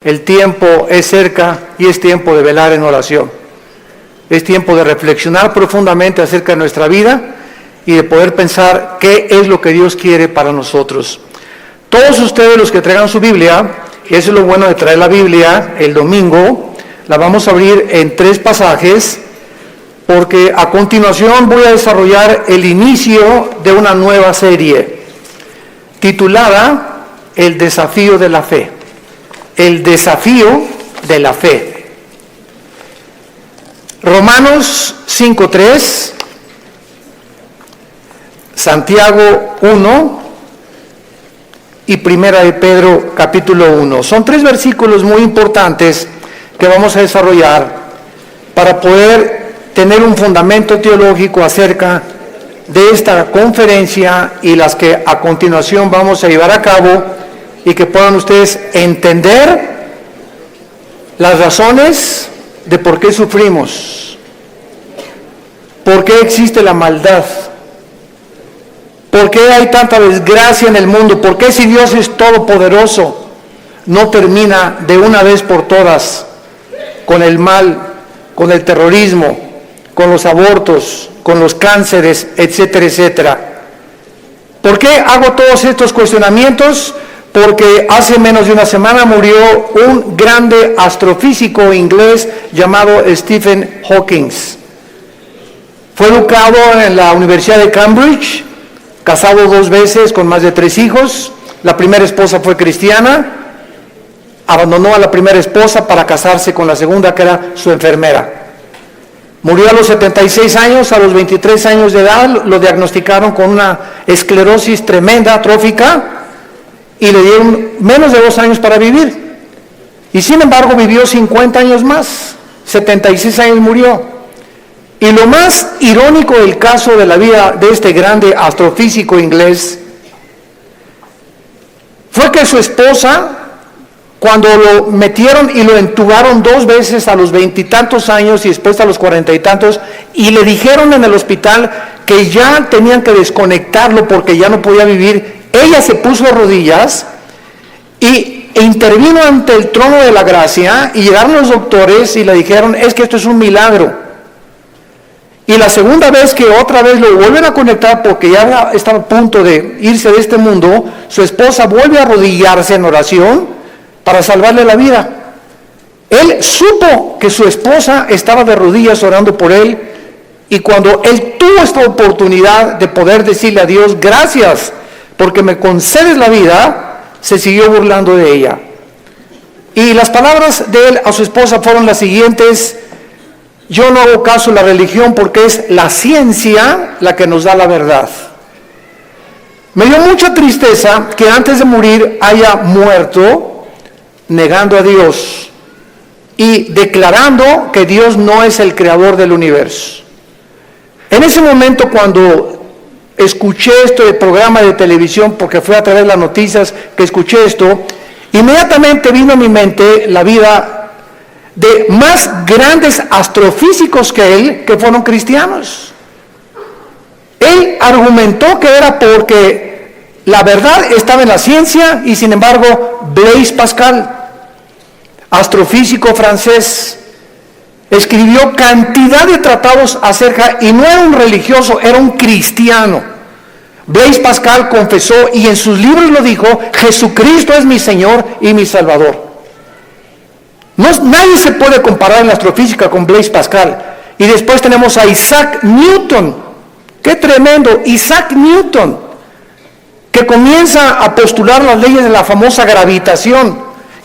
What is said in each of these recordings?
El tiempo es cerca y es tiempo de velar en oración. Es tiempo de reflexionar profundamente acerca de nuestra vida y de poder pensar qué es lo que Dios quiere para nosotros. Todos ustedes los que traigan su Biblia, y eso es lo bueno de traer la Biblia el domingo, la vamos a abrir en 3 pasajes, porque a continuación voy a desarrollar el inicio de una nueva serie, titulada El desafío de la fe. El desafío de la fe. Romanos 5:3, Santiago 1 y Primera de Pedro capítulo 1. Son 3 versículos muy importantes que vamos a desarrollar para poder tener un fundamento teológico acerca de esta conferencia y las que a continuación vamos a llevar a cabo, y que puedan ustedes entender las razones de por qué sufrimos, por qué existe la maldad, por qué hay tanta desgracia en el mundo, por qué si Dios es todopoderoso no termina de una vez por todas con el mal, con el terrorismo, con los abortos, con los cánceres, etcétera, etcétera. ¿Por qué hago todos estos cuestionamientos? Porque hace menos de una semana murió un grande astrofísico inglés llamado Stephen Hawking. Fue educado en la Universidad de Cambridge, casado 2 veces con más de 3 hijos. La primera esposa fue cristiana, abandonó a la primera esposa para casarse con la segunda, que era su enfermera. Murió a los 76 años, a los 23 años de edad lo diagnosticaron con una esclerosis tremenda, atrófica, y le dieron menos de 2 años para vivir. Y sin embargo vivió 50 años más, 76 años murió. Y lo más irónico del caso de la vida de este grande astrofísico inglés fue que su esposa, cuando lo metieron y lo entubaron 2 veces a los 20 y tantos años y después a los 40 y tantos, y le dijeron en el hospital que ya tenían que desconectarlo porque ya no podía vivir, ella se puso de rodillas e intervino ante el trono de la gracia, y llegaron los doctores y le dijeron: es que esto es un milagro. Y la segunda vez que otra vez lo vuelven a conectar porque ya estaba a punto de irse de este mundo, su esposa vuelve a arrodillarse en oración para salvarle la vida. Él supo que su esposa estaba de rodillas orando por él, y cuando él tuvo esta oportunidad de poder decirle a Dios: gracias porque me concedes la vida, se siguió burlando de ella. Y las palabras de él a su esposa fueron las siguientes: yo no hago caso a la religión porque es la ciencia la que nos da la verdad. Me dio mucha tristeza que antes de morir haya muerto negando a Dios y declarando que Dios no es el creador del universo. En ese momento, cuando escuché este programa de televisión, porque fue a través de las noticias que escuché esto, inmediatamente vino a mi mente la vida de más grandes astrofísicos que él, que fueron cristianos. Él argumentó que era porque la verdad estaba en la ciencia, y sin embargo Blaise Pascal, astrofísico francés, escribió cantidad de tratados acerca, y no era un religioso, era un cristiano. Blaise Pascal confesó, y en sus libros lo dijo: Jesucristo es mi Señor y mi Salvador. Nadie se puede comparar en la astrofísica con Blaise Pascal. Y después tenemos a Isaac Newton. ¡Qué tremendo! Isaac Newton, que comienza a postular las leyes de la famosa gravitación,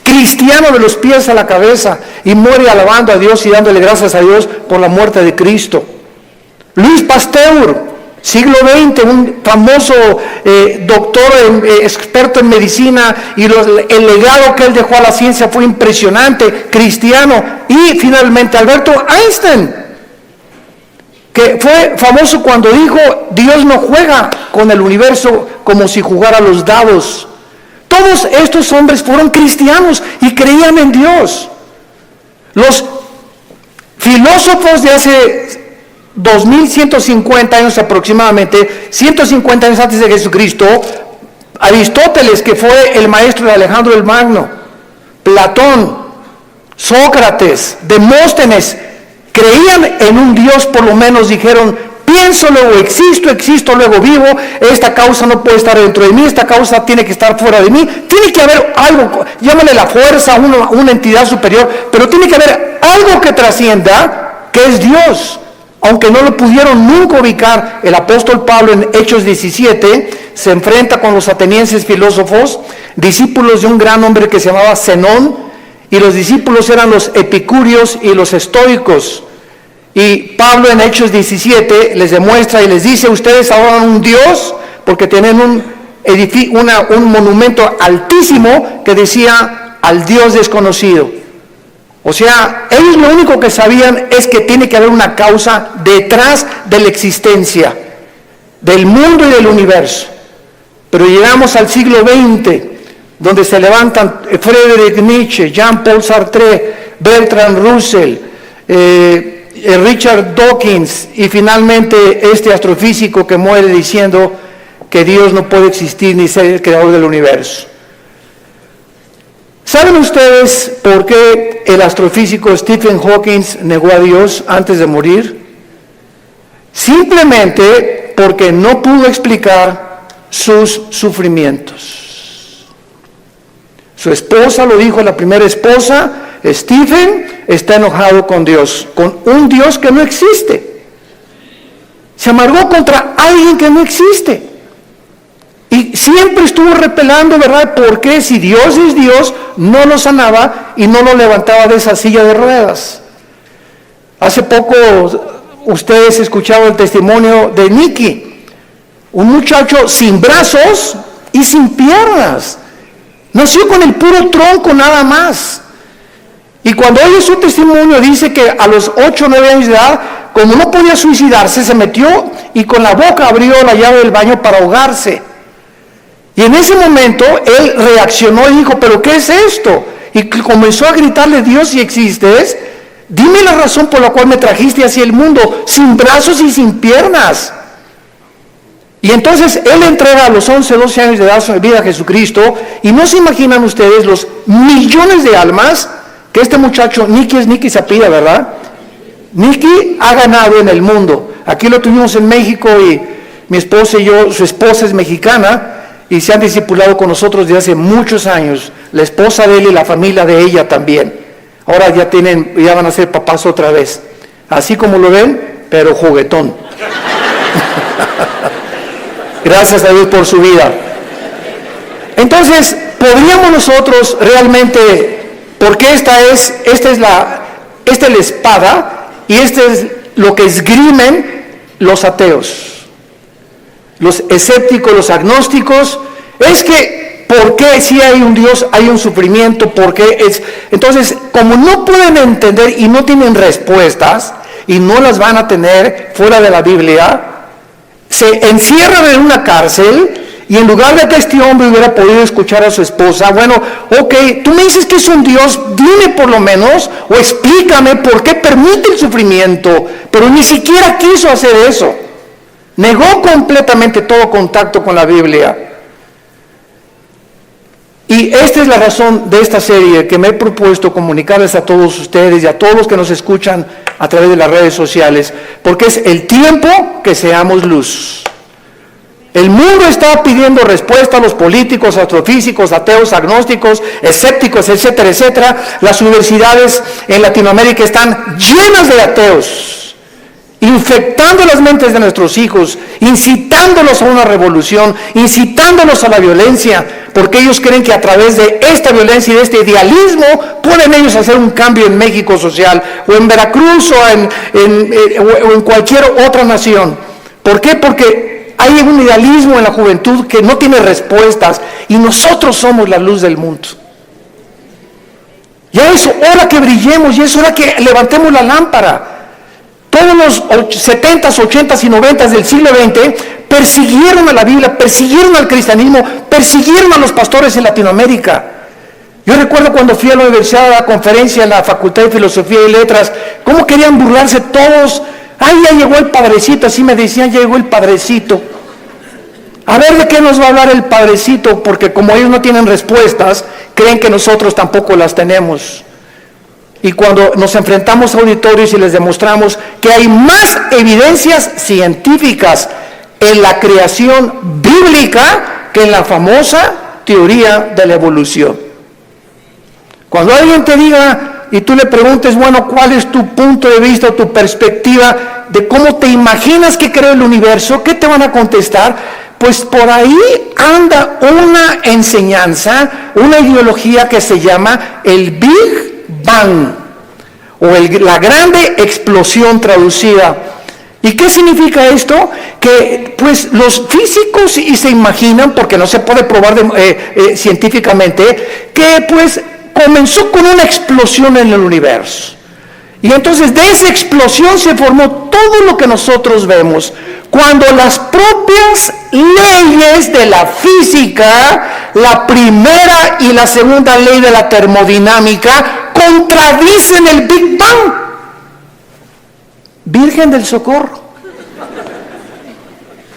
cristiano de los pies a la cabeza, y muere alabando a Dios y dándole gracias a Dios por la muerte de Cristo. Louis Pasteur, siglo XX, un famoso doctor, experto en medicina, y el legado que él dejó a la ciencia fue impresionante, cristiano. Y finalmente Alberto Einstein, que fue famoso cuando dijo: Dios no juega con el universo como si jugara los dados. Todos estos hombres fueron cristianos y creían en Dios. Los filósofos de hace 2150 años aproximadamente, 150 años antes de Jesucristo, Aristóteles, que fue el maestro de Alejandro el Magno, Platón, Sócrates, Demóstenes, creían en un Dios, por lo menos dijeron, pienso, luego existo, luego vivo, esta causa no puede estar dentro de mí, esta causa tiene que estar fuera de mí, tiene que haber algo, llámale la fuerza, una entidad superior, pero tiene que haber algo que trascienda, que es Dios. Aunque no lo pudieron nunca ubicar, el apóstol Pablo en Hechos 17 se enfrenta con los atenienses filósofos, discípulos de un gran hombre que se llamaba Zenón, y los discípulos eran los epicúreos y los estoicos. Y Pablo en Hechos 17 les demuestra y les dice, ustedes adoran un Dios porque tienen un monumento altísimo que decía al Dios desconocido. O sea, ellos lo único que sabían es que tiene que haber una causa detrás de la existencia del mundo y del universo. Pero llegamos al siglo XX, donde se levantan Friedrich Nietzsche, Jean-Paul Sartre, Bertrand Russell, Richard Dawkins y finalmente este astrofísico que muere diciendo que Dios no puede existir ni ser el creador del universo. ¿Saben ustedes por qué el astrofísico Stephen Hawking negó a Dios antes de morir? Simplemente porque no pudo explicar sus sufrimientos. Su esposa lo dijo, la primera esposa, Stephen está enojado con Dios, con un Dios que no existe. Se amargó contra alguien que no existe. Y siempre estuvo repelando, ¿verdad? Porque si Dios es Dios, no lo sanaba y no lo levantaba de esa silla de ruedas. Hace poco ustedes escucharon el testimonio de Nicky, un muchacho sin brazos y sin piernas. Nació con el puro tronco nada más. Y cuando oye su testimonio dice que a los 8 o 9 años de edad, como no podía suicidarse, se metió y con la boca abrió la llave del baño para ahogarse. Y en ese momento él reaccionó y dijo, ¿pero qué es esto? Y comenzó a gritarle, Dios, si existes, dime la razón por la cual me trajiste hacia el mundo, sin brazos y sin piernas. Y entonces él entrega a los 11, 12 años de edad su vida a Jesucristo, y no se imaginan ustedes los millones de almas que este muchacho, Nicky se apellida, ¿verdad? Nicky ha ganado en el mundo. Aquí lo tuvimos en México y mi esposa y yo, su esposa es mexicana, y se han discipulado con nosotros desde hace muchos años, la esposa de él y la familia de ella también. Ahora ya van a ser papás otra vez, así como lo ven, pero juguetón. Gracias a Dios por su vida. Entonces, podríamos nosotros realmente, porque esta es la espada y este es lo que esgrimen los ateos. Los escépticos, los agnósticos, es que, ¿por qué si hay un Dios, hay un sufrimiento? ¿Por qué es? Entonces, como no pueden entender y no tienen respuestas, y no las van a tener fuera de la Biblia, se encierran en una cárcel, y en lugar de que este hombre hubiera podido escuchar a su esposa, bueno, ok, tú me dices que es un Dios, dime por lo menos, o explícame por qué permite el sufrimiento, pero ni siquiera quiso hacer eso. Negó completamente todo contacto con la Biblia. Y esta es la razón de esta serie que me he propuesto comunicarles a todos ustedes y a todos los que nos escuchan a través de las redes sociales, porque es el tiempo que seamos luz. El mundo está pidiendo respuesta a los políticos, astrofísicos, ateos, agnósticos, escépticos, etcétera, etcétera. Las universidades en Latinoamérica están llenas de ateos, infectando las mentes de nuestros hijos, incitándolos a una revolución, incitándolos a la violencia, porque ellos creen que a través de esta violencia y de este idealismo pueden ellos hacer un cambio en México social, o en Veracruz, o en cualquier otra nación. ¿Por qué? Porque hay un idealismo en la juventud que no tiene respuestas, y nosotros somos la luz del mundo. Ya es hora que brillemos, y es hora que levantemos la lámpara. Todos los 70s, 80s y 90s del siglo XX persiguieron a la Biblia, persiguieron al cristianismo, persiguieron a los pastores en Latinoamérica. Yo recuerdo cuando fui a la universidad a la conferencia en la Facultad de Filosofía y Letras, cómo querían burlarse todos. Ay, ya llegó el padrecito, así me decían, ya llegó el padrecito. A ver de qué nos va a hablar el Padrecito, porque como ellos no tienen respuestas, creen que nosotros tampoco las tenemos. Y cuando nos enfrentamos a auditorios y les demostramos que hay más evidencias científicas en la creación bíblica que en la famosa teoría de la evolución. Cuando alguien te diga y tú le preguntes, bueno, ¿cuál es tu punto de vista, tu perspectiva de cómo te imaginas que creó el universo? ¿Qué te van a contestar? Pues por ahí anda una enseñanza, una ideología que se llama el Big Bang, o la grande explosión traducida. ¿Y qué significa esto? Que pues los físicos y se imaginan, porque no se puede probar científicamente, que pues comenzó con una explosión en el universo. Y entonces de esa explosión se formó todo lo que nosotros vemos. Cuando las propias leyes de la física, la primera y la segunda ley de la termodinámica, contradicen el Big Bang. Virgen del Socorro.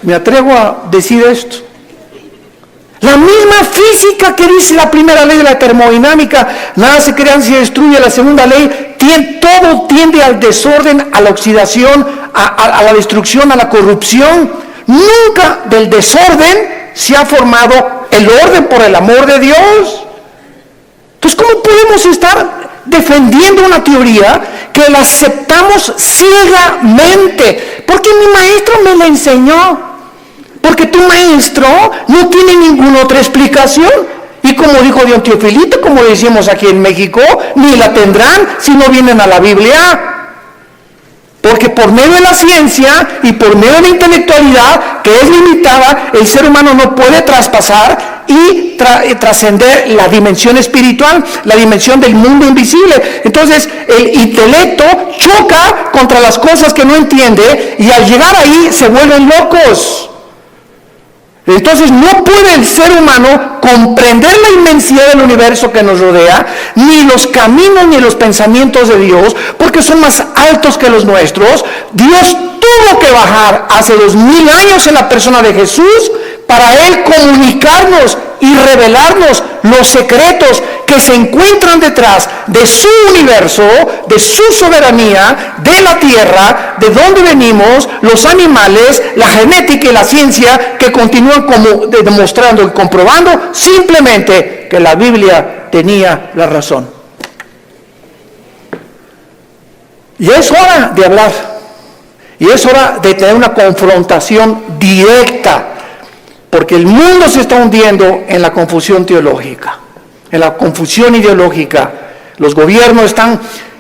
Me atrevo a decir esto. La misma física que dice la primera ley de la termodinámica, nada se crea ni se destruye, la segunda ley, todo tiende al desorden, a la oxidación, a la destrucción, a la corrupción. Nunca del desorden se ha formado el orden, por el amor de Dios. Entonces, ¿cómo podemos estar defendiendo una teoría que la aceptamos ciegamente? Porque mi maestro me la enseñó. Porque tu maestro no tiene ninguna otra explicación. Y como dijo Don Teofilito, como decimos aquí en México, ni la tendrán si no vienen a la Biblia. Porque por medio de la ciencia y por medio de la intelectualidad, que es limitada, el ser humano no puede traspasar y trascender la dimensión espiritual, la dimensión del mundo invisible. Entonces el intelecto choca contra las cosas que no entiende y al llegar ahí se vuelven locos. Entonces no puede el ser humano comprender la inmensidad del universo que nos rodea, ni los caminos ni los pensamientos de Dios, porque son más altos que los nuestros. Dios tuvo que bajar hace 2000 años en la persona de Jesús para Él comunicarnos y revelarnos los secretos que se encuentran detrás de su universo, de su soberanía, de la tierra, de dónde venimos, los animales, la genética y la ciencia, que continúan como demostrando y comprobando simplemente que la Biblia tenía la razón. Y es hora de hablar, y es hora de tener una confrontación directa, porque el mundo se está hundiendo en la confusión teológica, en la confusión ideológica. Los gobiernos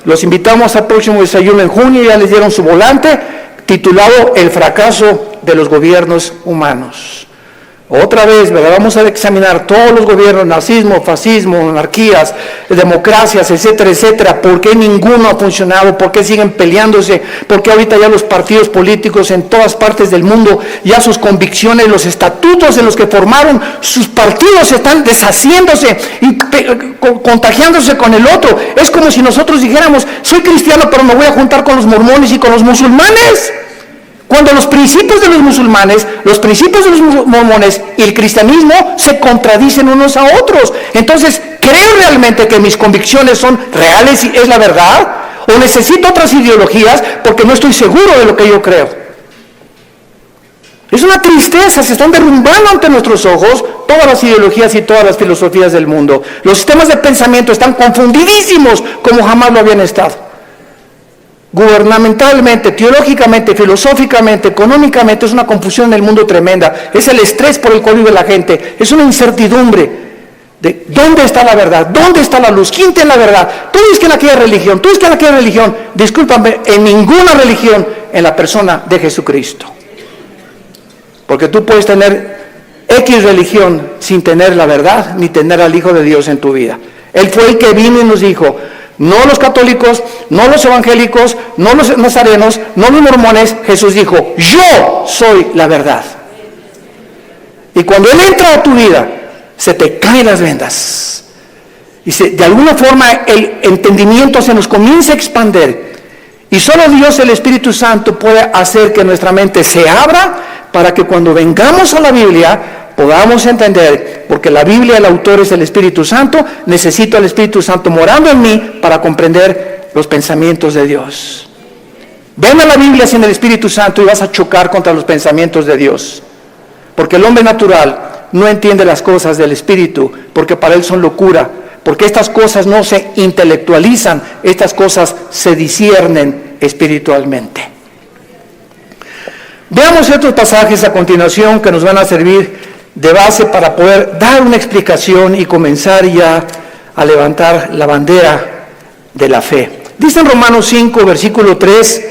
los invitamos al próximo desayuno en junio, ya les dieron su volante, titulado El fracaso de los gobiernos humanos. Otra vez, ¿verdad? Vamos a examinar todos los gobiernos, nazismo, fascismo, monarquías, democracias, etcétera, etcétera. ¿Por qué ninguno ha funcionado? ¿Por qué siguen peleándose? ¿Por qué ahorita ya los partidos políticos en todas partes del mundo, ya sus convicciones, los estatutos en los que formaron sus partidos están deshaciéndose y contagiándose con el otro? Es como si nosotros dijéramos, soy cristiano pero me voy a juntar con los mormones y con los musulmanes. Cuando los principios de los musulmanes, los principios de los mormones y el cristianismo se contradicen unos a otros. Entonces, ¿creo realmente que mis convicciones son reales y es la verdad? ¿O necesito otras ideologías porque no estoy seguro de lo que yo creo? Es una tristeza, se están derrumbando ante nuestros ojos todas las ideologías y todas las filosofías del mundo. Los sistemas de pensamiento están confundidísimos como jamás lo habían estado. Gubernamentalmente, teológicamente, filosóficamente, económicamente, es una confusión en el mundo tremenda. Es el estrés por el cual vive la gente, es una incertidumbre de dónde está la verdad, dónde está la luz, quién tiene la verdad. Tú dices que en aquella religión, tú dices que en aquella religión. Discúlpame, en ninguna religión, en la persona de Jesucristo. Porque tú puedes tener X religión sin tener la verdad, ni tener al Hijo de Dios en tu vida. Él fue el que vino y nos dijo: no los católicos, no los evangélicos, no los nazarenos, no los mormones. Jesús dijo: yo soy la verdad. Y cuando Él entra a tu vida, se te caen las vendas. Y de alguna forma el entendimiento se nos comienza a expandir. Y solo Dios, el Espíritu Santo, puede hacer que nuestra mente se abra para que cuando vengamos a la Biblia podamos entender, porque la Biblia, el autor es el Espíritu Santo, necesito al Espíritu Santo morando en mí para comprender los pensamientos de Dios. Ven a la Biblia sin el Espíritu Santo y vas a chocar contra los pensamientos de Dios, porque el hombre natural no entiende las cosas del Espíritu, porque para él son locura, porque estas cosas no se intelectualizan, estas cosas se disciernen espiritualmente. Veamos estos pasajes a continuación que nos van a servir de base para poder dar una explicación y comenzar ya a levantar la bandera de la fe. Dice en Romanos 5, versículo 3,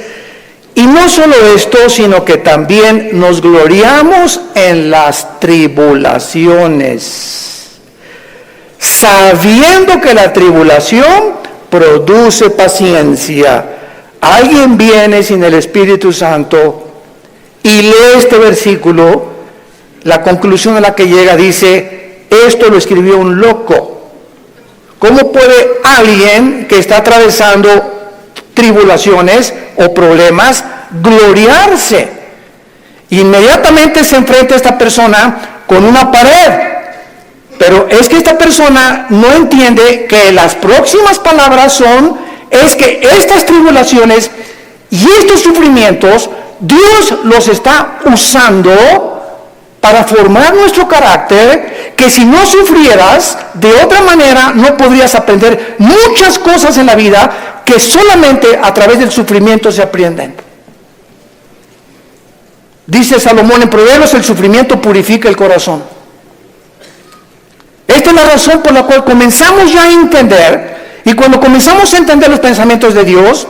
y no solo esto, sino que también nos gloriamos en las tribulaciones, sabiendo que la tribulación produce paciencia. Alguien viene sin el Espíritu Santo y lee este versículo, la conclusión a la que llega dice, esto lo escribió un loco. ¿Cómo puede alguien que está atravesando tribulaciones o problemas gloriarse? Inmediatamente se enfrenta esta persona con una pared. Pero es que esta persona no entiende que las próximas palabras es que estas tribulaciones y estos sufrimientos, Dios los está usando para formar nuestro carácter, que si no sufrieras, de otra manera no podrías aprender muchas cosas en la vida que solamente a través del sufrimiento se aprenden. Dice Salomón en Proverbios, el sufrimiento purifica el corazón. Esta es la razón por la cual comenzamos ya a entender, y cuando comenzamos a entender los pensamientos de Dios,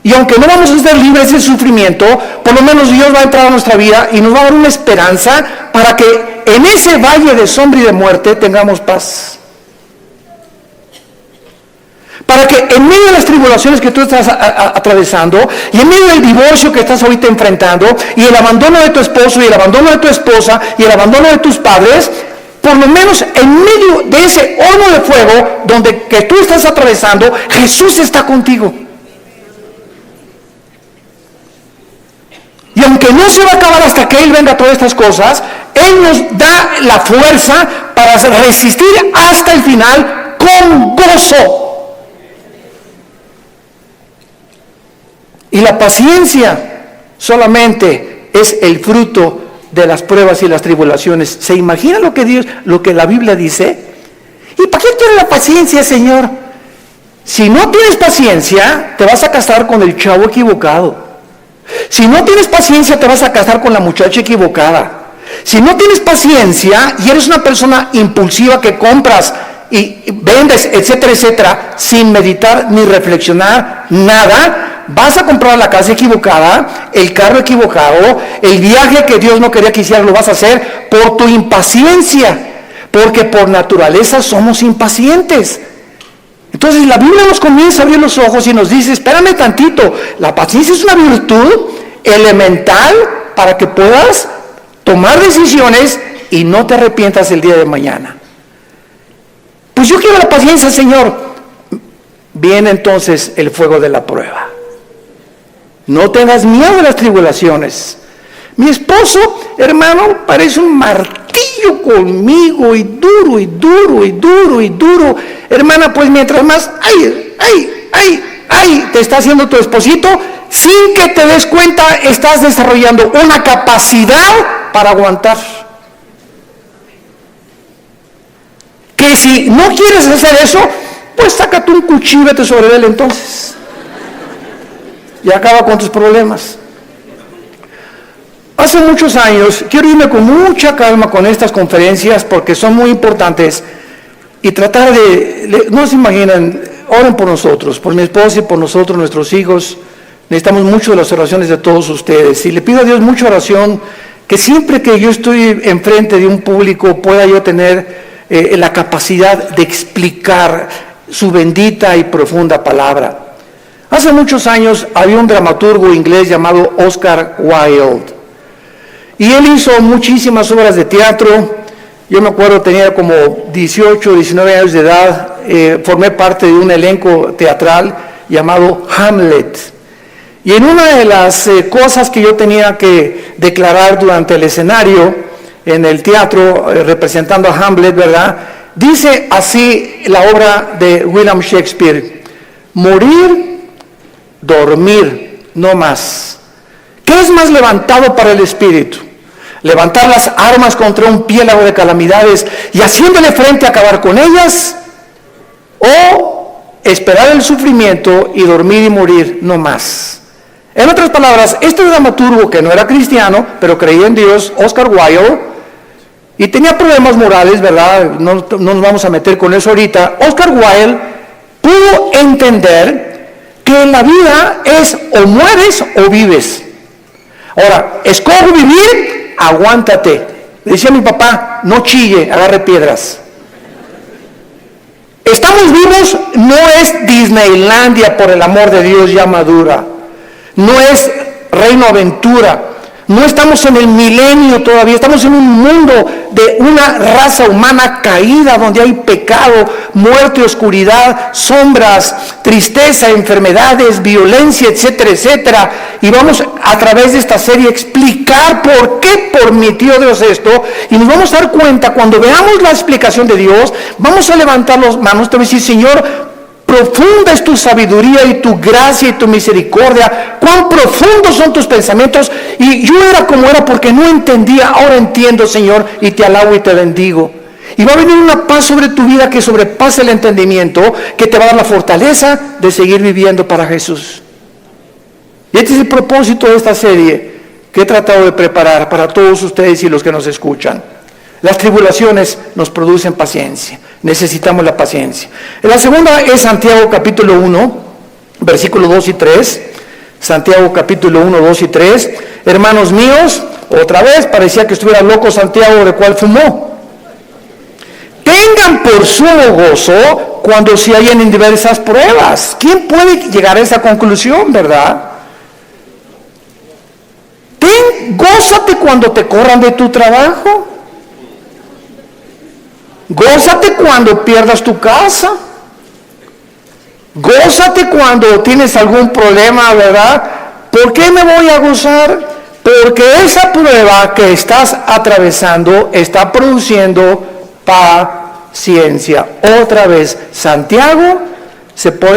y aunque no vamos a ser libres del sufrimiento, por lo menos Dios va a entrar a nuestra vida y nos va a dar una esperanza para que en ese valle de sombra y de muerte tengamos paz. Para que en medio de las tribulaciones que tú estás atravesando, y en medio del divorcio que estás ahorita enfrentando, y el abandono de tu esposo, y el abandono de tu esposa, y el abandono de tus padres, por lo menos en medio de ese horno de fuego que tú estás atravesando, Jesús está contigo. Y aunque no se va a acabar hasta que Él venga a todas estas cosas, Él nos da la fuerza para resistir hasta el final con gozo. Y la paciencia solamente es el fruto de las pruebas y las tribulaciones. ¿Se imagina lo que la Biblia dice? ¿Y para qué quiere la paciencia, Señor? Si no tienes paciencia, te vas a casar con el chavo equivocado. Si no tienes paciencia, te vas a casar con la muchacha equivocada. Si no tienes paciencia y eres una persona impulsiva que compras y vendes, etcétera, etcétera, sin meditar ni reflexionar nada, vas a comprar la casa equivocada, el carro equivocado, el viaje que Dios no quería que hicieras lo vas a hacer por tu impaciencia, porque por naturaleza somos impacientes. Entonces la Biblia nos comienza a abrir los ojos y nos dice, espérame tantito, la paciencia es una virtud elemental para que puedas tomar decisiones y no te arrepientas el día de mañana. Pues yo quiero la paciencia, Señor. Viene entonces el fuego de la prueba. No tengas miedo de las tribulaciones. Mi esposo, hermano, parece un martillo conmigo, y duro, y duro, y duro, y duro. Hermana, pues mientras más, te está haciendo tu esposito, sin que te des cuenta, estás desarrollando una capacidad para aguantar. Que si no quieres hacer eso, pues sácate un cuchillo y vete sobre él entonces. Y acaba con tus problemas. Hace muchos años, quiero irme con mucha calma con estas conferencias porque son muy importantes y tratar no se imaginan, oren por nosotros, por mi esposa y por nosotros, nuestros hijos. Necesitamos mucho de las oraciones de todos ustedes y le pido a Dios mucha oración, que siempre que yo estoy enfrente de un público pueda yo tener la capacidad de explicar su bendita y profunda palabra. Hace muchos años había un dramaturgo inglés llamado Oscar Wilde. Y él hizo muchísimas obras de teatro. Yo me acuerdo, tenía como 18, 19 años de edad. Formé parte de un elenco teatral llamado Hamlet. Y en una de las cosas que yo tenía que declarar durante el escenario, en el teatro, representando a Hamlet, ¿verdad? Dice así la obra de William Shakespeare: morir, dormir, no más. ¿Qué es más levantado para el espíritu? ¿Levantar las armas contra un piélago de calamidades y haciéndole frente a acabar con ellas? ¿O esperar el sufrimiento y dormir y morir, no más? En otras palabras, este dramaturgo, que no era cristiano, pero creía en Dios, Oscar Wilde, y tenía problemas morales, ¿verdad? No nos vamos a meter con eso ahorita. Oscar Wilde pudo entender que en la vida es o mueres o vives. Ahora, escojo vivir, aguántate. Decía mi papá, no chille, agarre piedras. Estamos vivos, no es Disneylandia, por el amor de Dios, ya madura. No es Reino Aventura. No estamos en el milenio todavía, estamos en un mundo de una raza humana caída, donde hay pecado, muerte, oscuridad, sombras, tristeza, enfermedades, violencia, etcétera, etcétera. Y vamos a través de esta serie a explicar por qué permitió Dios esto, y nos vamos a dar cuenta, cuando veamos la explicación de Dios, vamos a levantar las manos, te voy a decir: Señor, profunda es tu sabiduría y tu gracia y tu misericordia. Cuán profundos son tus pensamientos. Y yo era como era porque no entendía. Ahora entiendo, Señor, y te alabo y te bendigo. Y va a venir una paz sobre tu vida que sobrepasa el entendimiento, que te va a dar la fortaleza de seguir viviendo para Jesús. Y este es el propósito de esta serie que he tratado de preparar para todos ustedes y los que nos escuchan. Las tribulaciones nos producen paciencia. Necesitamos la paciencia. La segunda es Santiago capítulo 1, versículo 2 y 3. Santiago capítulo 1, 2 y 3. Hermanos míos, otra vez parecía que estuviera loco Santiago, de cual fumó. Tengan por sumo gozo cuando se hallen en diversas pruebas. ¿Quién puede llegar a esa conclusión, verdad? Gózate cuando te corran de tu trabajo. Gózate cuando pierdas tu casa. Gózate cuando tienes algún problema, ¿verdad? ¿Por qué me voy a gozar? Porque esa prueba que estás atravesando está produciendo paciencia. Otra vez, Santiago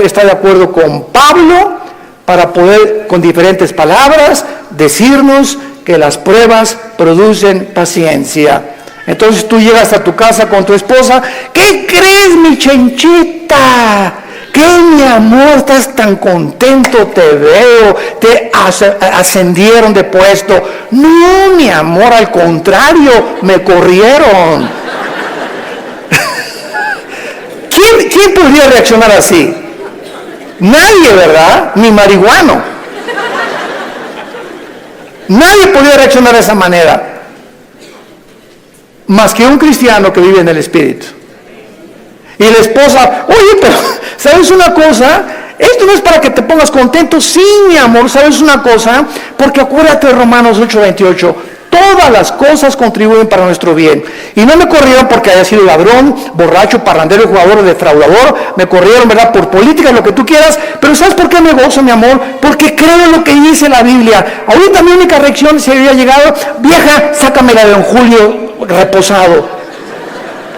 está de acuerdo con Pablo para poder, con diferentes palabras, decirnos que las pruebas producen paciencia. Entonces tú llegas a tu casa con tu esposa: ¿qué crees, mi chenchita? ¿Qué, mi amor? Estás tan contento, te veo, te ascendieron de puesto. No, mi amor, al contrario, me corrieron. ¿Quién podría reaccionar así? Nadie, ¿verdad? Ni marihuano. Nadie podría reaccionar de esa manera, más que un cristiano que vive en el Espíritu. Y la esposa: oye, pero ¿sabes una cosa? Esto no es para que te pongas contento. Sí, mi amor, ¿sabes una cosa? Porque acuérdate de Romanos 8:28. Todas las cosas contribuyen para nuestro bien. Y no me corrieron porque haya sido ladrón, borracho, parrandero, jugador, defraudador. Me corrieron, ¿verdad?, por política, lo que tú quieras. Pero ¿sabes por qué me gozo, mi amor? Porque creo en lo que dice la Biblia. Ahorita mi única reacción, si había llegado: vieja, sácame la de don Julio reposado.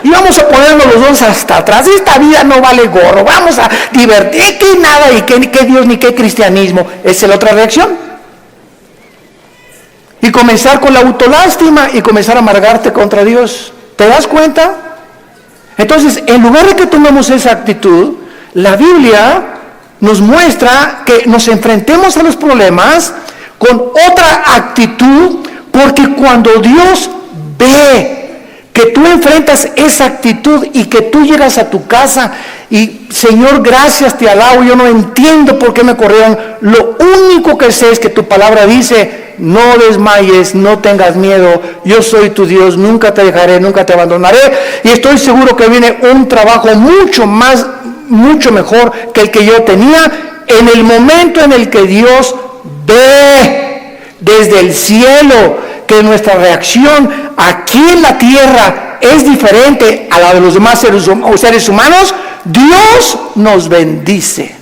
Y vamos a ponernos los dos hasta atrás. Esta vida no vale gorro. Vamos a divertir, que nada, y que Dios ni que cristianismo. Esa es la otra reacción. Y comenzar con la autolástima y comenzar a amargarte contra Dios. ¿Te das cuenta? Entonces, en lugar de que tomemos esa actitud, la Biblia nos muestra que nos enfrentemos a los problemas con otra actitud, porque cuando Dios ve que tú enfrentas esa actitud y que tú llegas a tu casa y: Señor, gracias, te alabo, yo no entiendo por qué me corrieron, lo único que sé es que tu palabra dice: no desmayes, no tengas miedo, yo soy tu Dios, nunca te dejaré, nunca te abandonaré. Y estoy seguro que viene un trabajo mucho mejor que el que yo tenía, en el momento en el que Dios ve desde el cielo que nuestra reacción aquí en la tierra es diferente a la de los demás seres humanos. Dios nos bendice.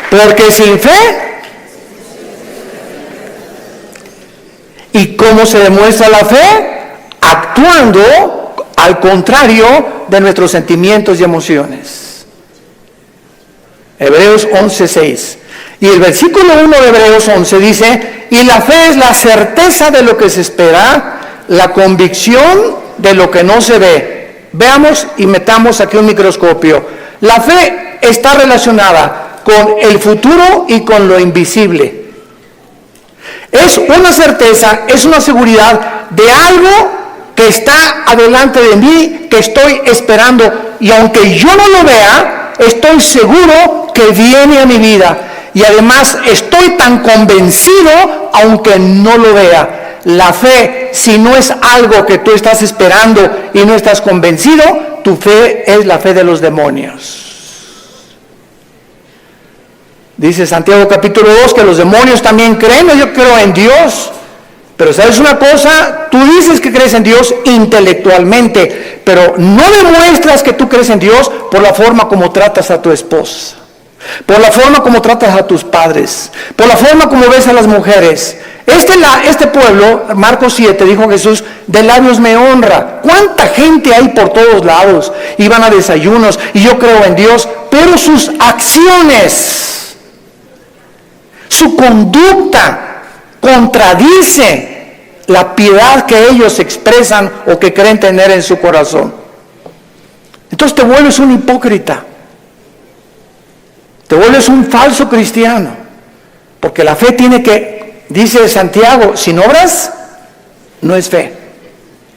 Porque sin fe, ¿y cómo se demuestra la fe? Actuando al contrario de nuestros sentimientos y emociones. Hebreos 11:6. Y el versículo 1 de Hebreos 11 dice, y la fe es la certeza de lo que se espera, la convicción de lo que no se ve. Veamos y metamos aquí un microscopio. La fe está relacionada con el futuro y con lo invisible. Es una certeza, es una seguridad de algo que está adelante de mí, que estoy esperando, y aunque yo no lo vea, estoy seguro que viene a mi vida. Y además estoy tan convencido, aunque no lo vea. La fe, si no es algo que tú estás esperando y no estás convencido, tu fe es la fe de los demonios. Dice Santiago capítulo 2 que los demonios también creen. Yo creo en Dios. Pero ¿sabes una cosa? Tú dices que crees en Dios intelectualmente, pero no demuestras que tú crees en Dios por la forma como tratas a tu esposa, por la forma como tratas a tus padres, por la forma como ves a las mujeres. Este pueblo, Marcos 7, dijo Jesús, de labios me honra. ¿Cuánta gente hay por todos lados? Iban a desayunos y yo creo en Dios, pero sus acciones, su conducta contradice la piedad que ellos expresan o que creen tener en su corazón. Entonces te vuelves un hipócrita, te vuelves un falso cristiano, porque la fe tiene que, dice Santiago, sin obras no es fe.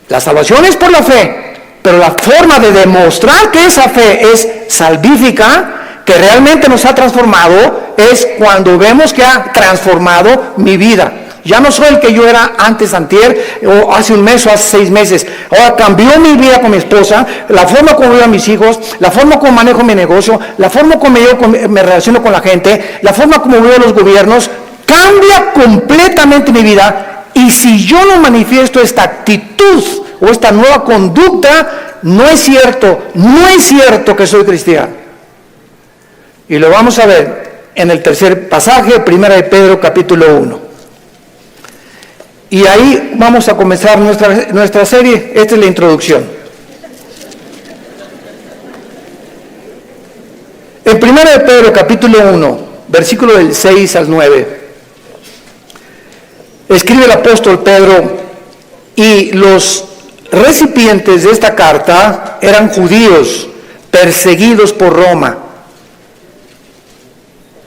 La salvación es por la fe, pero la forma de demostrar que esa fe es salvífica, que realmente nos ha transformado, es cuando vemos que ha transformado mi vida. Ya no soy el que yo era antes, antier, o hace un mes o hace 6 meses. Ahora cambió mi vida con mi esposa, la forma como veo a mis hijos, la forma como manejo mi negocio, la forma como me relaciono con la gente, la forma como veo a los gobiernos. Cambia completamente mi vida. Y si yo no manifiesto esta actitud o esta nueva conducta, no es cierto que soy cristiano. Y lo vamos a ver en el tercer pasaje, 1 de Pedro capítulo 1. Y ahí vamos a comenzar nuestra serie. Esta es la introducción. En 1 de Pedro capítulo 1, versículo del 6 al 9, escribe el apóstol Pedro, y los recipientes de esta carta eran judíos perseguidos por Roma.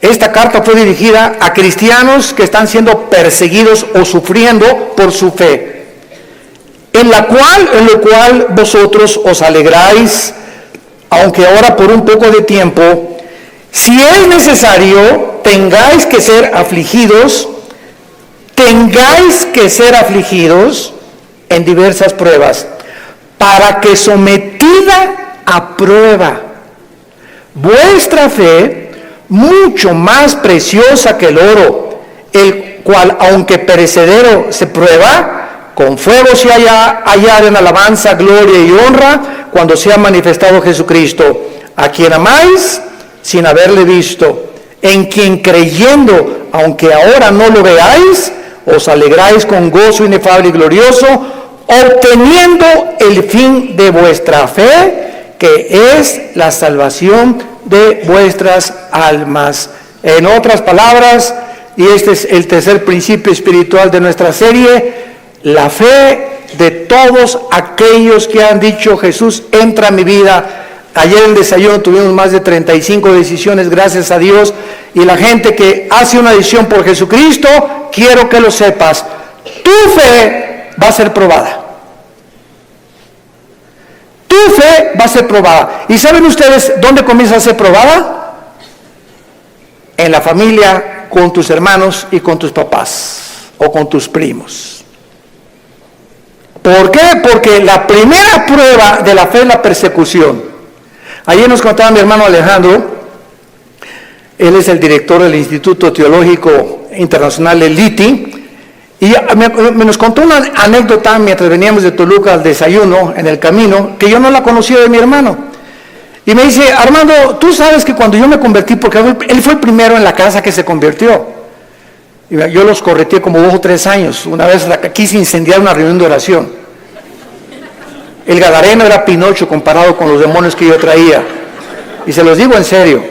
Esta carta fue dirigida a cristianos que están siendo perseguidos o sufriendo por su fe, en lo cual vosotros os alegráis, aunque ahora por un poco de tiempo, si es necesario, tengáis que ser afligidos en diversas pruebas, para que sometida a prueba vuestra fe, mucho más preciosa que el oro, el cual, aunque perecedero se prueba, con fuego se hallar en alabanza, gloria y honra, cuando sea manifestado Jesucristo, a quien amáis sin haberle visto, en quien creyendo, aunque ahora no lo veáis, os alegráis con gozo inefable y glorioso, obteniendo el fin de vuestra fe, que es la salvación de vuestras almas. En otras palabras, y este es el tercer principio espiritual de nuestra serie, la fe de todos aquellos que han dicho: Jesús, entra en mi vida. Ayer en el desayuno tuvimos más de 35 decisiones, gracias a Dios, y la gente que hace una decisión por Jesucristo, quiero que lo sepas, tu fe va a ser probada. Tu fe va a ser probada. ¿Y saben ustedes dónde comienza a ser probada? En la familia, con tus hermanos y con tus papás o con tus primos. ¿Por qué? Porque la primera prueba de la fe es la persecución. Ayer nos contaba mi hermano Alejandro, él es el director del Instituto Teológico Internacional, el ITI, y nos contó una anécdota mientras veníamos de Toluca al desayuno en el camino, que yo no la conocía de mi hermano. Y me dice, Armando, tú sabes que cuando yo me convertí, porque él fue el primero en la casa que se convirtió. Y yo los correteé como 2 o 3 años. Una vez quise incendiar una reunión de oración. El gadareno era Pinocho comparado con los demonios que yo traía. Y se los digo en serio.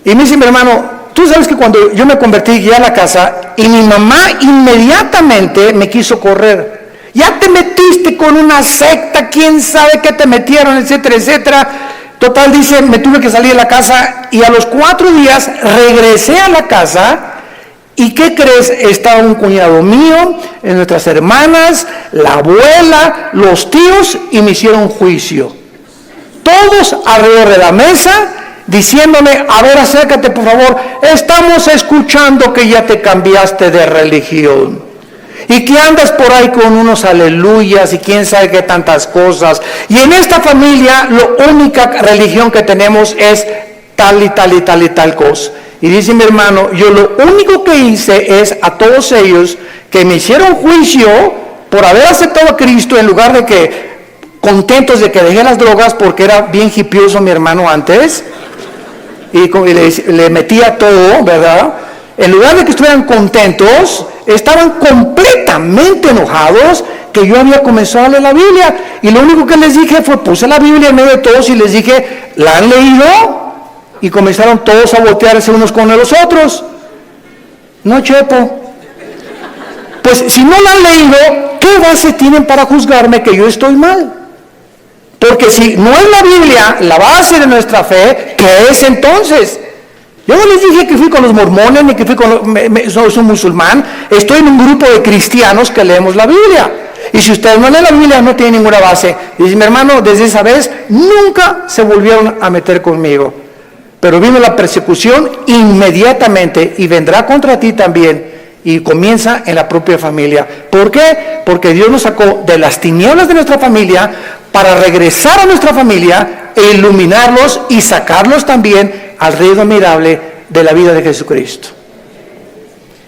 Y me dice mi hermano, tú sabes que cuando yo me convertí, llegué a la casa y mi mamá inmediatamente me quiso correr. Ya te metiste con una secta, quién sabe qué te metieron, etcétera, etcétera. Total, dice, me tuve que salir de la casa y a los 4 días regresé a la casa. ¿Y qué crees? Estaba un cuñado mío, nuestras hermanas, la abuela, los tíos, y me hicieron juicio. Todos alrededor de la mesa, diciéndome, a ver, acércate por favor, estamos escuchando que ya te cambiaste de religión. Y que andas por ahí con unos aleluyas y quién sabe qué tantas cosas. Y en esta familia, la única religión que tenemos es tal y tal y tal y tal cosa. Y dice mi hermano, yo lo único que hice es a todos ellos que me hicieron juicio por haber aceptado a Cristo en lugar de que, contentos de que dejé las drogas porque era bien hipioso mi hermano antes, y le metía todo, ¿verdad? En lugar de que estuvieran contentos, estaban completamente enojados que yo había comenzado a leer la Biblia. Y lo único que les dije fue, puse la Biblia en medio de todos y les dije, ¿la han leído? Y comenzaron todos a voltearse unos con los otros. No, Chepo. Pues si no la han leído, ¿qué base tienen para juzgarme que yo estoy mal? Porque si no es la Biblia la base de nuestra fe, ¿qué es entonces? Yo no les dije que fui con los mormones, ni que fui con soy un musulmán. Estoy en un grupo de cristianos que leemos la Biblia. Y si ustedes no leen la Biblia, no tienen ninguna base. Y dice mi hermano, desde esa vez, nunca se volvieron a meter conmigo. Pero vino la persecución inmediatamente y vendrá contra ti también. Y comienza en la propia familia. ¿Por qué? Porque Dios nos sacó de las tinieblas de nuestra familia para regresar a nuestra familia e iluminarlos y sacarlos también al reino admirable de la vida de Jesucristo.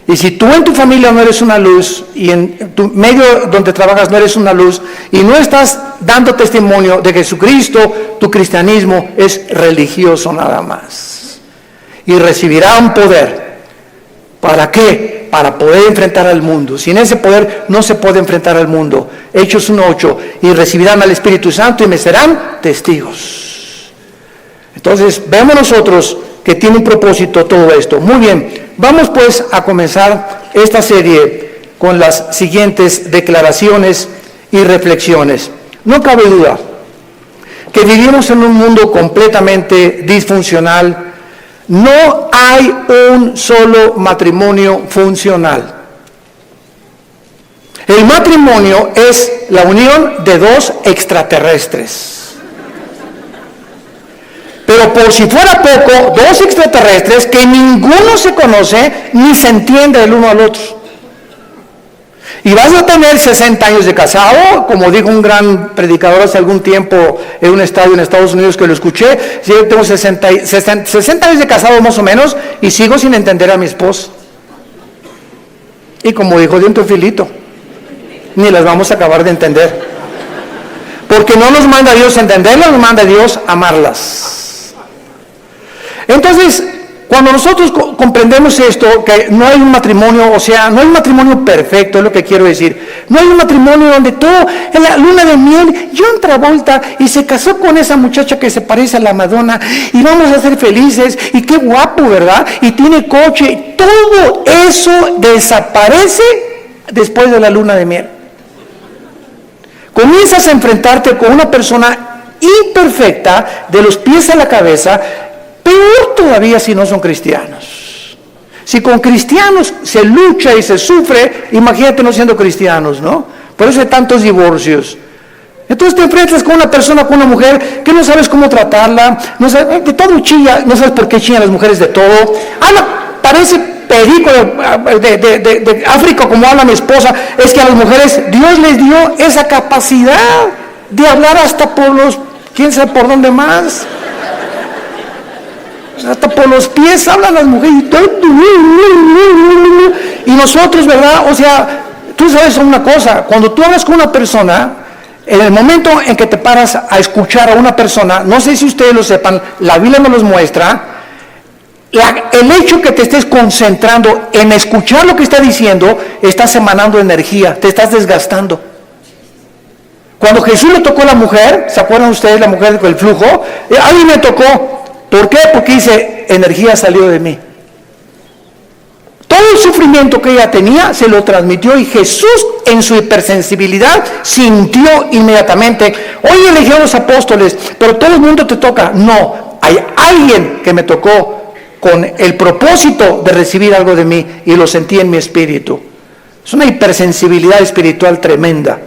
Y si tú en tu familia no eres una luz y en tu medio donde trabajas no eres una luz y no estás dando testimonio de Jesucristo, tu cristianismo es religioso nada más. Y recibirá un poder. ¿Para qué? Para poder enfrentar al mundo. Sin ese poder no se puede enfrentar al mundo. Hechos 1:8. Y recibirán al Espíritu Santo y me serán testigos. Entonces, vemos nosotros que tiene un propósito todo esto. Muy bien, vamos pues a comenzar esta serie con las siguientes declaraciones y reflexiones. No cabe duda que vivimos en un mundo completamente disfuncional. No hay un solo matrimonio funcional. El matrimonio es la unión de 2 extraterrestres. Pero por si fuera poco, 2 extraterrestres que ninguno se conoce ni se entiende el uno al otro. Y vas a tener 60 años de casado, como dijo un gran predicador hace algún tiempo en un estadio en Estados Unidos que lo escuché. Yo tengo 60 años de casado más o menos y sigo sin entender a mi esposa. Y como dijo Dios Filito, ni las vamos a acabar de entender. Porque no nos manda Dios a entenderlas, nos manda Dios a amarlas. Entonces, cuando nosotros comprendemos esto, que no hay un matrimonio, o sea, no hay un matrimonio perfecto, es lo que quiero decir. No hay un matrimonio donde todo, en la luna de miel, John Travolta y se casó con esa muchacha que se parece a la Madonna y vamos a ser felices y qué guapo, ¿verdad? Y tiene coche. Todo eso desaparece después de la luna de miel. Comienzas a enfrentarte con una persona imperfecta de los pies a la cabeza. Peor todavía si no son cristianos. Si con cristianos se lucha y se sufre, imagínate no siendo cristianos, ¿no? Por eso hay tantos divorcios. Entonces te enfrentas con una persona, con una mujer, que no sabes cómo tratarla, no sabes, de todo chilla, no sabes por qué chillan las mujeres de todo. Parece perico de África como habla mi esposa. Es que a las mujeres Dios les dio esa capacidad de hablar hasta por los, quién sabe por dónde más. Hasta por los pies hablan las mujeres. Y nosotros, ¿verdad? O sea, tú sabes una cosa, cuando tú hablas con una persona En el momento en que te paras a escuchar a una persona, no sé si ustedes lo sepan, la Biblia nos los muestra, el hecho que te estés concentrando en escuchar lo que está diciendo, estás emanando energía, te estás desgastando. Cuando Jesús le tocó a la mujer, ¿se acuerdan ustedes la mujer con el flujo? A mí me tocó. ¿Por qué? Porque dice, energía salió de mí. Todo el sufrimiento que ella tenía se lo transmitió y Jesús en su hipersensibilidad sintió inmediatamente. Hoy eligieron los apóstoles, pero todo el mundo te toca. No, hay alguien que me tocó con el propósito de recibir algo de mí y lo sentí en mi espíritu. Es una hipersensibilidad espiritual tremenda.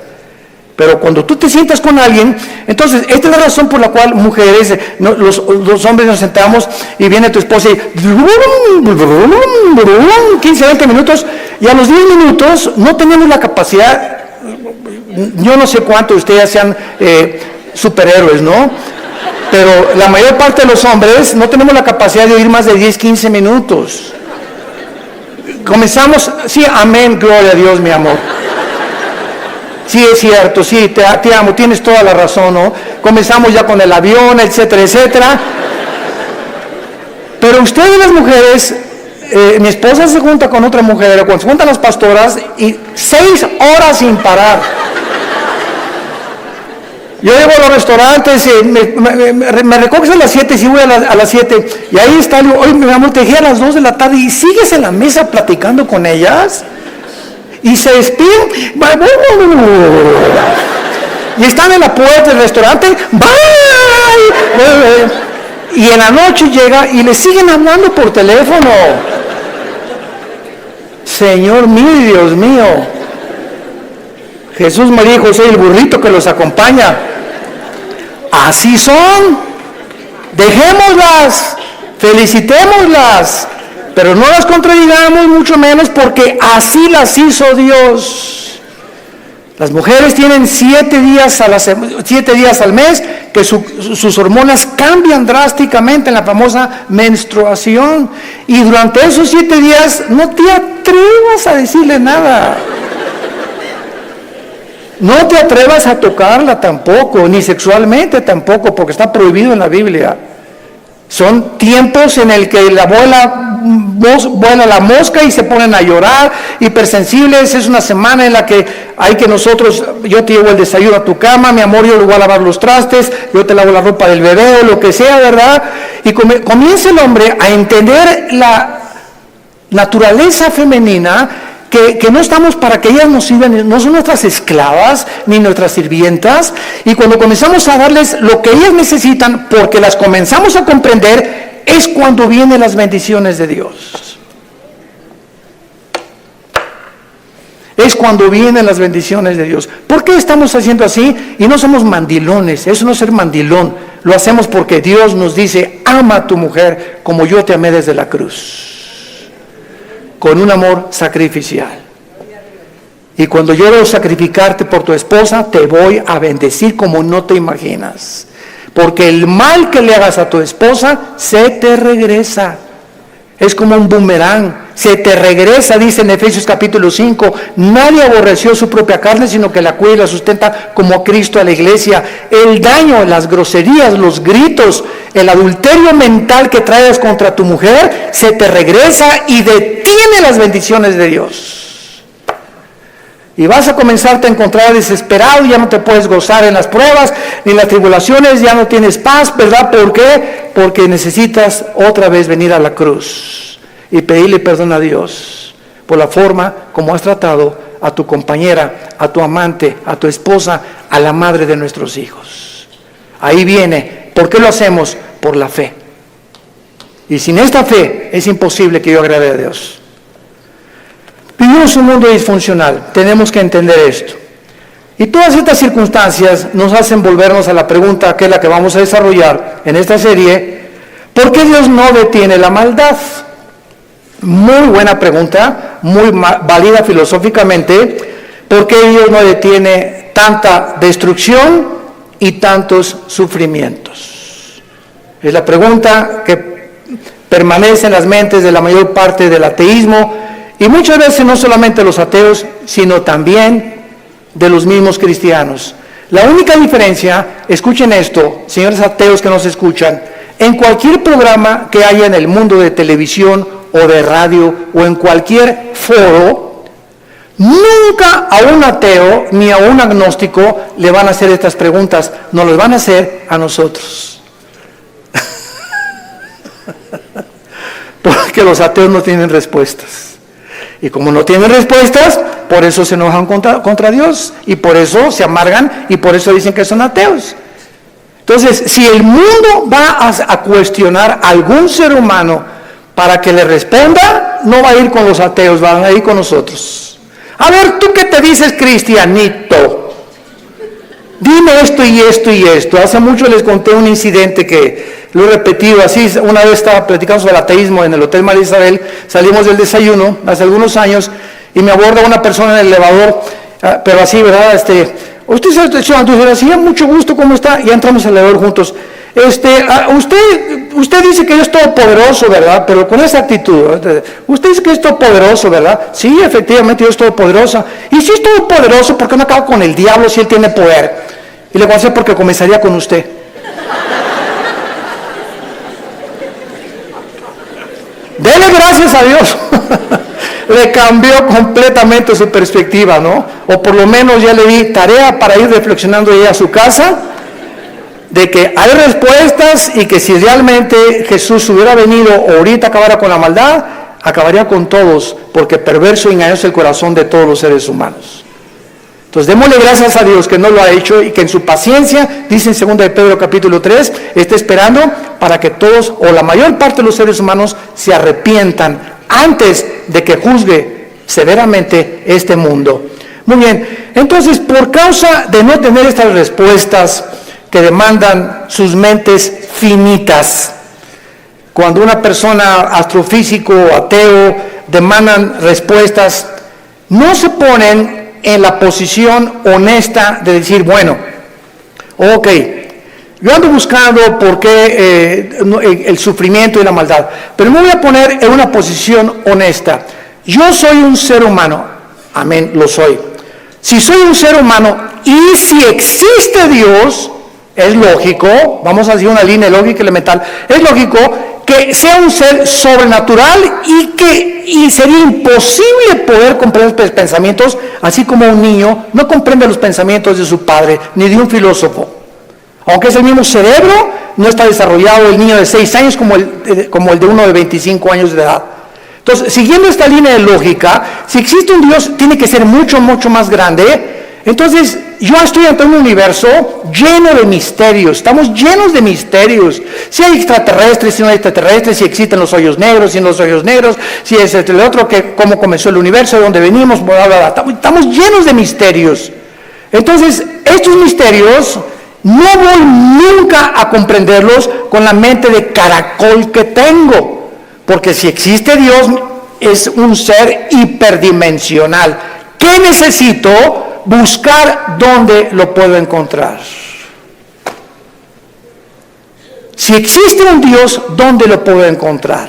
Pero cuando tú te sientas con alguien, entonces esta es la razón por la cual mujeres, los hombres nos sentamos y viene tu esposa y 15, 20 minutos y a los 10 minutos no tenemos la capacidad, yo no sé cuántos de ustedes sean superhéroes, ¿no? Pero la mayor parte de los hombres no tenemos la capacidad de oír más de 10, 15 minutos. Comenzamos, sí, amén, gloria a Dios, mi amor. Sí, es cierto, sí, te amo, tienes toda la razón, ¿no? Comenzamos ya con el avión, etcétera, etcétera. Pero ustedes las mujeres, mi esposa se junta con otra mujer, cuando se juntan las pastoras, y 6 horas sin parar. Yo llego a los restaurantes, me recoges a las 7, sí voy a las 7, y ahí está, hoy mi amor, te dejé a las 2 de la tarde, y sigues en la mesa platicando con ellas. Y se despiden, y están en la puerta del restaurante, bye. Y en la noche llega y le siguen hablando por teléfono. Señor mío y Dios mío, Jesús me dijo, soy el burrito que los acompaña. Así son. Dejémoslas, felicitémoslas, pero no las contradigamos, mucho menos, porque así las hizo Dios. Las mujeres tienen 7 días al mes que sus hormonas cambian drásticamente en la famosa menstruación. Y durante esos 7 días no te atrevas a decirle nada. No te atrevas a tocarla tampoco, ni sexualmente tampoco, porque está prohibido en la Biblia. Son tiempos en el que vuela la mosca y se ponen a llorar, hipersensibles. Es una semana en la que hay que yo te llevo el desayuno a tu cama, mi amor, yo le voy a lavar los trastes, yo te lavo la ropa del bebé o lo que sea, ¿verdad? Y comienza el hombre a entender la naturaleza femenina, que no estamos para que ellas nos sirvan, no son nuestras esclavas ni nuestras sirvientas, y cuando comenzamos a darles lo que ellas necesitan, porque las comenzamos a comprender, es cuando vienen las bendiciones de Dios. Es cuando vienen las bendiciones de Dios. ¿Por qué estamos haciendo así? Y no somos mandilones, eso no es ser mandilón, lo hacemos porque Dios nos dice, ama a tu mujer como yo te amé desde la cruz. Con un amor sacrificial. Y cuando yo debo sacrificarte por tu esposa, te voy a bendecir como no te imaginas. Porque el mal que le hagas a tu esposa, se te regresa. Es como un boomerang. Se te regresa, dice en Efesios capítulo 5. Nadie aborreció su propia carne, sino que la cuida y la sustenta como Cristo a la iglesia. El daño, las groserías, los gritos, el adulterio mental que traes contra tu mujer, se te regresa y detiene las bendiciones de Dios. Y vas a comenzarte a encontrar desesperado, ya no te puedes gozar en las pruebas, ni en las tribulaciones, ya no tienes paz, ¿verdad? ¿Por qué? Porque necesitas otra vez venir a la cruz y pedirle perdón a Dios por la forma como has tratado a tu compañera, a tu amante, a tu esposa, a la madre de nuestros hijos. Ahí viene. ¿Por qué lo hacemos? Por la fe. Y sin esta fe es imposible que yo agrade a Dios. Vivimos un mundo disfuncional, tenemos que entender esto. Y todas estas circunstancias nos hacen volvernos a la pregunta, que es la que vamos a desarrollar en esta serie: ¿por qué Dios no detiene la maldad? Muy buena pregunta, muy válida filosóficamente. ¿Por qué Dios no detiene tanta destrucción y tantos sufrimientos? Es la pregunta que permanece en las mentes de la mayor parte del ateísmo, y muchas veces no solamente los ateos, sino también de los mismos cristianos. La única diferencia, escuchen esto, señores ateos que nos escuchan, en cualquier programa que haya en el mundo de televisión o de radio o en cualquier foro, nunca a un ateo ni a un agnóstico le van a hacer estas preguntas, nos las van a hacer a nosotros. Porque los ateos no tienen respuestas. Y como no tienen respuestas, por eso se enojan contra Dios, y por eso se amargan, y por eso dicen que son ateos. Entonces, si el mundo va a cuestionar a algún ser humano para que le responda, no va a ir con los ateos, van a ir con nosotros. A ver, ¿tú qué te dices, cristianito? Dime esto y esto y esto. Hace mucho les conté un incidente que lo he repetido así. Una vez estaba platicando sobre el ateísmo en el Hotel María Isabel, salimos del desayuno hace algunos años y me aborda una persona en el elevador, pero así, ¿verdad? Usted se está así, mucho gusto, ¿cómo está? Y entramos al elevador juntos. Usted dice que es todopoderoso, ¿verdad? Pero con esa actitud, ¿verdad? Usted dice que es todopoderoso, ¿verdad? Sí, efectivamente, Dios es todopoderoso. Y si es todopoderoso, ¿por qué no acaba con el diablo si él tiene poder? Y le voy a decir porque comenzaría con usted. Dele gracias a Dios. Le cambió completamente su perspectiva, ¿no? O por lo menos ya le di tarea para ir reflexionando ya a su casa, de que hay respuestas y que si realmente Jesús hubiera venido o ahorita acabara con la maldad, acabaría con todos, porque perverso y engañoso es el corazón de todos los seres humanos. Entonces démosle gracias a Dios que no lo ha hecho y que en su paciencia, dice en 2 de Pedro capítulo 3, está esperando para que todos o la mayor parte de los seres humanos se arrepientan antes de que juzgue severamente este mundo. Muy bien, entonces por causa de no tener estas respuestas que demandan sus mentes finitas, cuando una persona astrofísico o ateo demandan respuestas, no se ponen en la posición honesta de decir, bueno, ok, yo ando buscando por qué el sufrimiento y la maldad, pero me voy a poner en una posición honesta. Yo soy un ser humano, amén, lo soy. Si soy un ser humano y si existe Dios, es lógico, vamos a decir una línea lógica elemental, es lógico que sea un ser sobrenatural y sería imposible poder comprender los pensamientos, así como un niño no comprende los pensamientos de su padre, ni de un filósofo. Aunque es el mismo cerebro, no está desarrollado el niño de 6 años como el de uno de 25 años de edad. Entonces, siguiendo esta línea de lógica, si existe un Dios, tiene que ser mucho, mucho más grande. Entonces, yo estoy ante un universo lleno de misterios, estamos llenos de misterios. Si hay extraterrestres, si no hay extraterrestres, si existen los hoyos negros, si no los hoyos negros, si es el otro, que cómo comenzó el universo, de dónde venimos, bla, bla, bla. Estamos llenos de misterios. Entonces, estos misterios no voy nunca a comprenderlos con la mente de caracol que tengo, porque si existe Dios, es un ser hiperdimensional. ¿Qué necesito? Buscar dónde lo puedo encontrar. Si existe un Dios, ¿dónde lo puedo encontrar?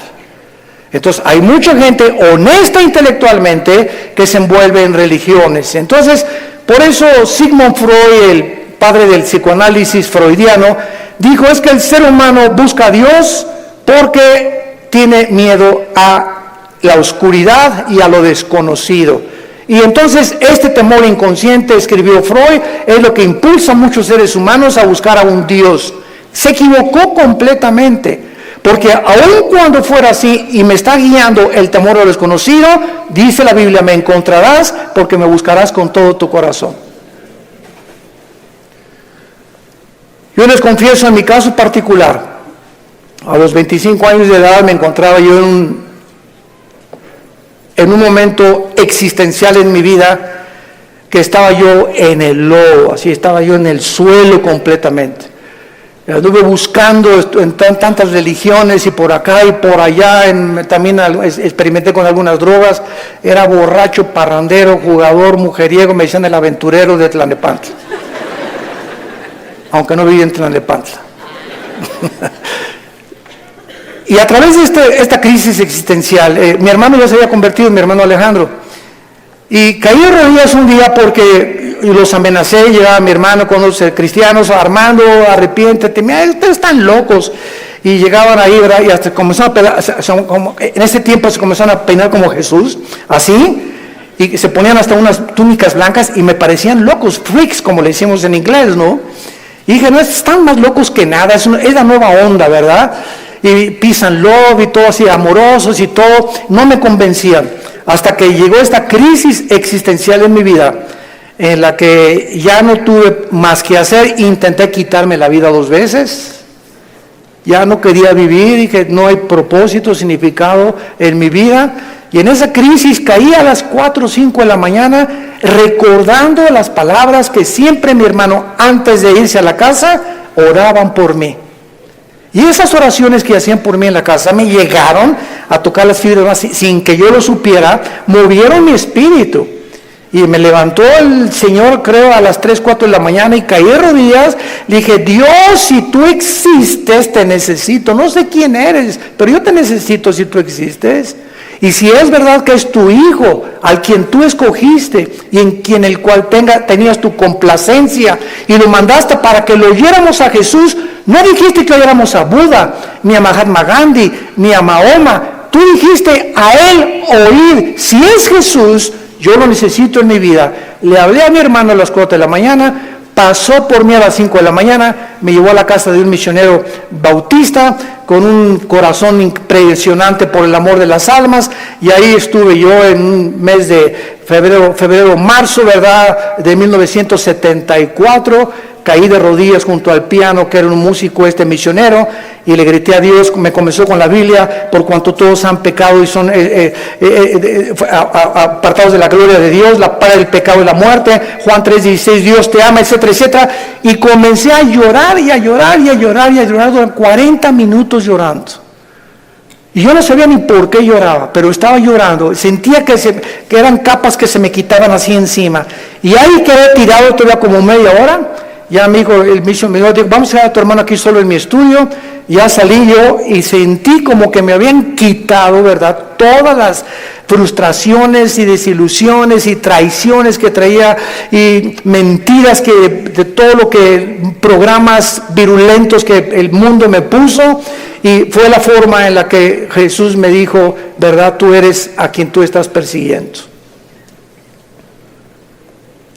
Entonces, hay mucha gente honesta intelectualmente que se envuelve en religiones. Entonces, por eso Sigmund Freud, el padre del psicoanálisis freudiano, dijo, es que el ser humano busca a Dios porque tiene miedo a la oscuridad y a lo desconocido. Y entonces este temor inconsciente, escribió Freud, es lo que impulsa a muchos seres humanos a buscar a un Dios. Se equivocó completamente, porque aun cuando fuera así y me está guiando el temor a lo desconocido, dice la Biblia, me encontrarás porque me buscarás con todo tu corazón. Yo les confieso en mi caso particular, a los 25 años de edad me encontraba yo en un momento existencial en mi vida, que estaba yo en el lodo, así estaba yo en el suelo completamente. Anduve buscando en tantas religiones y por acá y por allá, también experimenté con algunas drogas, era borracho, parrandero, jugador, mujeriego, me decían el aventurero de Tlalnepantla, aunque no vivía en Tlalnepantla. Y a través de esta crisis existencial, mi hermano ya se había convertido en mi hermano Alejandro. Y caí de rodillas un día porque y los amenacé, llegaba mi hermano con los cristianos, Armando, arrepiéntete, mira, ustedes están locos. Y llegaban ahí, ¿verdad? Y hasta comenzaron a peinar, en ese tiempo se comenzaron a peinar como Jesús, así, y se ponían hasta unas túnicas blancas y me parecían locos, freaks, como le decimos en inglés, ¿no? Y dije, no, están más locos que nada, es la nueva onda, ¿verdad? Y peace and love y todo así, amorosos y todo, no me convencían. Hasta que llegó esta crisis existencial en mi vida, en la que ya no tuve más que hacer, intenté quitarme la vida 2 veces, ya no quería vivir, dije, no hay propósito, significado en mi vida, y en esa crisis caí a las 4 o 5 de la mañana, recordando las palabras que siempre mi hermano, antes de irse a la casa, oraban por mí. Y esas oraciones que hacían por mí en la casa me llegaron a tocar las fibras sin que yo lo supiera, movieron mi espíritu. Y me levantó el Señor, creo, a las 3, 4 de la mañana y caí de rodillas. Le dije, Dios, si tú existes, te necesito. No sé quién eres, pero yo te necesito si tú existes. Y si es verdad que es tu Hijo, al quien tú escogiste y en quien el cual tenías tu complacencia y lo mandaste para que lo oyéramos a Jesús, no dijiste que oyéramos a Buda, ni a Mahatma Gandhi, ni a Mahoma. Tú dijiste a él oír. Si es Jesús, yo lo necesito en mi vida. Le hablé a mi hermano a las 4 de la mañana, pasó por mí a las 5 de la mañana, me llevó a la casa de un misionero bautista con un corazón impresionante por el amor de las almas, y ahí estuve yo en un mes de febrero, marzo, ¿verdad?, de 1974, caí de rodillas junto al piano, que era un músico misionero, y le grité a Dios. Me comenzó con la Biblia, por cuanto todos han pecado y son apartados de la gloria de Dios, la paga del pecado y la muerte, Juan 3:16, Dios te ama, etcétera, etcétera, y comencé a llorar y a llorar y a llorar y a llorar durante 40 minutos llorando. Y yo no sabía ni por qué lloraba, pero estaba llorando, sentía que eran capas que se me quitaban así encima, y ahí quedé tirado todavía como media hora. Ya me dijo el misionero, dijo, vamos a dejar a tu hermano aquí solo en mi estudio. Ya salí yo y sentí como que me habían quitado, ¿verdad?, todas las frustraciones y desilusiones y traiciones que traía, y mentiras de todo lo que, programas virulentos que el mundo me puso. Y fue la forma en la que Jesús me dijo, ¿verdad?, tú eres a quien tú estás persiguiendo.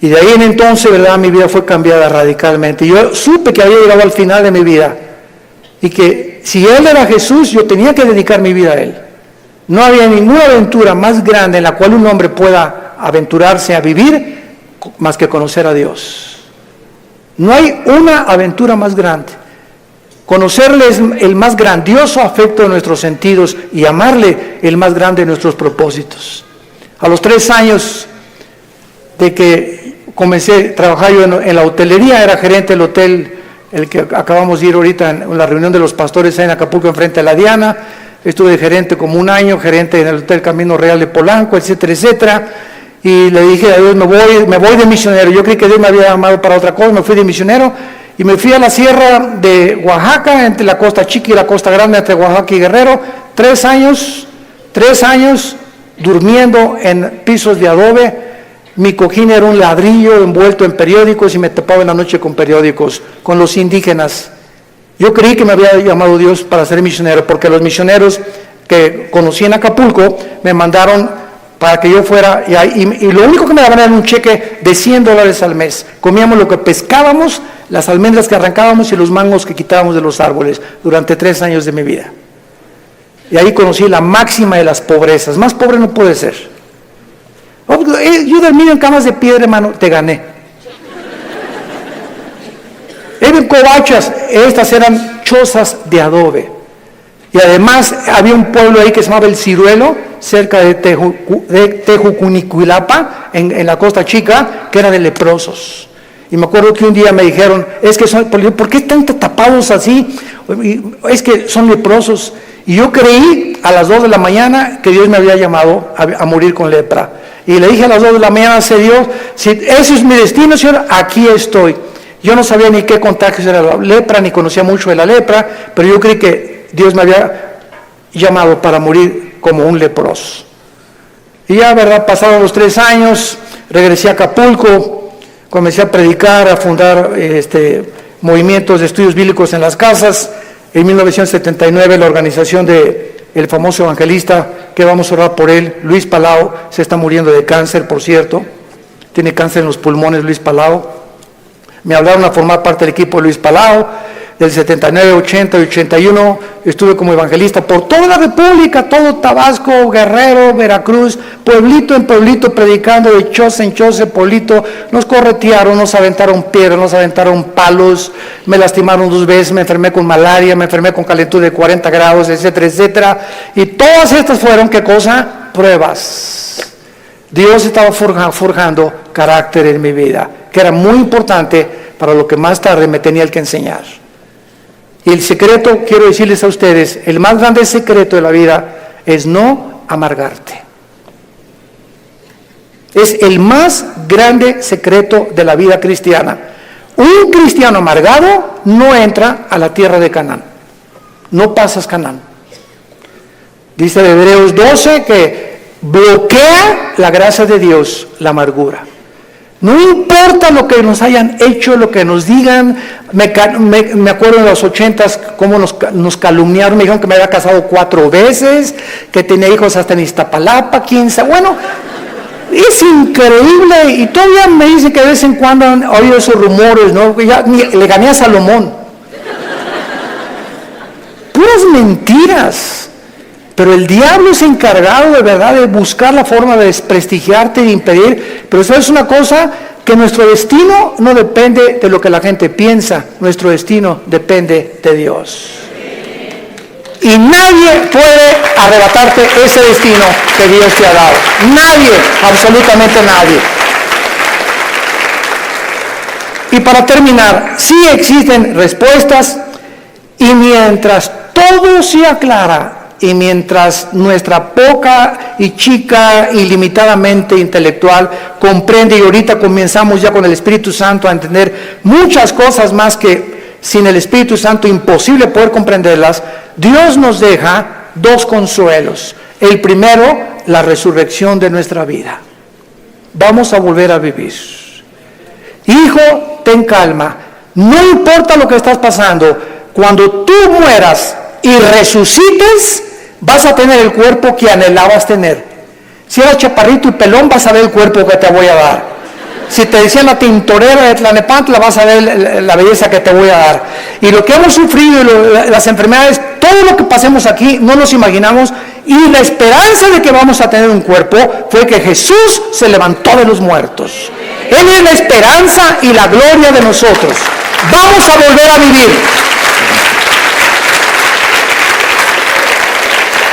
Y de ahí en entonces, ¿verdad?, mi vida fue cambiada radicalmente. Yo supe que había llegado al final de mi vida y que si Él era Jesús, yo tenía que dedicar mi vida a Él. No había ninguna aventura más grande en la cual un hombre pueda aventurarse a vivir más que conocer a Dios. No hay una aventura más grande. Conocerle es el más grandioso afecto de nuestros sentidos y amarle el más grande de nuestros propósitos. A los 3 años de que comencé a trabajar yo en la hotelería, era gerente del hotel, el que acabamos de ir ahorita en la reunión de los pastores en Acapulco, enfrente de la Diana. Estuve de gerente como 1 año, gerente en el Hotel Camino Real de Polanco, etcétera, etcétera. Y le dije a Dios, me voy de misionero. Yo creí que Dios me había llamado para otra cosa, me fui de misionero y me fui a la sierra de Oaxaca, entre la costa chica y la costa grande, entre Oaxaca y Guerrero. 3 años durmiendo en pisos de adobe. Mi cojín era un ladrillo envuelto en periódicos y me tapaba en la noche con periódicos, con los indígenas. Yo creí que me había llamado Dios para ser misionero, porque los misioneros que conocí en Acapulco me mandaron para que yo fuera, y lo único que me daban era un cheque de $100 al mes. Comíamos lo que pescábamos, las almendras que arrancábamos y los mangos que quitábamos de los árboles durante 3 años de mi vida. Y ahí conocí la máxima de las pobrezas. Más pobre no puede ser. Yo dormido en camas de piedra, hermano, te gané. Eran covachas, estas eran chozas de adobe. Y además había un pueblo ahí que se llamaba El Ciruelo, cerca de Tejucunicuilapa, en la Costa Chica, que era de leprosos. Y me acuerdo que un día me dijeron, ¿por qué están tapados así? Es que son leprosos. Y yo creí a las 2 de la mañana que Dios me había llamado a morir con lepra. Y le dije a las 2 de la mañana, Dios, si ese es mi destino, Señor, aquí estoy. Yo no sabía ni qué contagios era la lepra, ni conocía mucho de la lepra, pero yo creí que Dios me había llamado para morir como un leproso. Y ya, ¿verdad?, pasaron los 3 años, regresé a Acapulco, comencé a predicar, a fundar movimientos de estudios bíblicos en las casas. En 1979 la organización del famoso evangelista, que vamos a orar por él, Luis Palau, se está muriendo de cáncer, por cierto. Tiene cáncer en los pulmones, Luis Palau. Me hablaron a formar parte del equipo de Luis Palau. Del 79, 80 y 81 estuve como evangelista por toda la República, todo Tabasco, Guerrero, Veracruz, pueblito en pueblito, predicando de choza en choza, pueblito. Nos corretearon, nos aventaron piedras, nos aventaron palos, me lastimaron 2 veces, me enfermé con malaria, me enfermé con calentura de 40 grados, etcétera, etcétera. Y todas estas fueron, ¿qué cosa? Pruebas. Dios estaba forjando carácter en mi vida, que era muy importante para lo que más tarde me tenía que enseñar. Y el secreto, quiero decirles a ustedes, el más grande secreto de la vida es no amargarte. Es el más grande secreto de la vida cristiana. Un cristiano amargado no entra a la tierra de Canaán. No pasas Canaán. Dice Hebreos 12 que bloquea la gracia de Dios la amargura. No importa lo que nos hayan hecho, lo que nos digan. Me acuerdo en los 80s cómo nos calumniaron. Me dijeron que me había casado 4 veces, que tenía hijos hasta en Iztapalapa, 15. Bueno, es increíble. Y todavía me dicen que de vez en cuando han oído esos rumores, ¿no? Ya le gané a Salomón. Puras mentiras. Pero el diablo es encargado de verdad de buscar la forma de desprestigiarte, de impedir. Pero ¿sabes una cosa? Que nuestro destino no depende de lo que la gente piensa. Nuestro destino depende de Dios. Y nadie puede arrebatarte ese destino que Dios te ha dado. Nadie, absolutamente nadie. Y para terminar, sí existen respuestas, y mientras todo se aclara, y mientras nuestra poca y chica y limitadamente intelectual comprende, y ahorita comenzamos ya con el Espíritu Santo a entender muchas cosas más que sin el Espíritu Santo imposible poder comprenderlas, Dios nos deja 2 consuelos. El primero, la resurrección de nuestra vida. Vamos a volver a vivir. Hijo, ten calma. No importa lo que estás pasando, cuando tú mueras y resucites, vas a tener el cuerpo que anhelabas tener. Si eras chaparrito y pelón, vas a ver el cuerpo que te voy a dar. Si te decían la tintorera de Tlanepantla, vas a ver la belleza que te voy a dar. Y lo que hemos sufrido, las enfermedades, todo lo que pasemos aquí, no nos imaginamos. Y la esperanza de que vamos a tener un cuerpo fue que Jesús se levantó de los muertos. Él es la esperanza y la gloria de nosotros. Vamos a volver a vivir.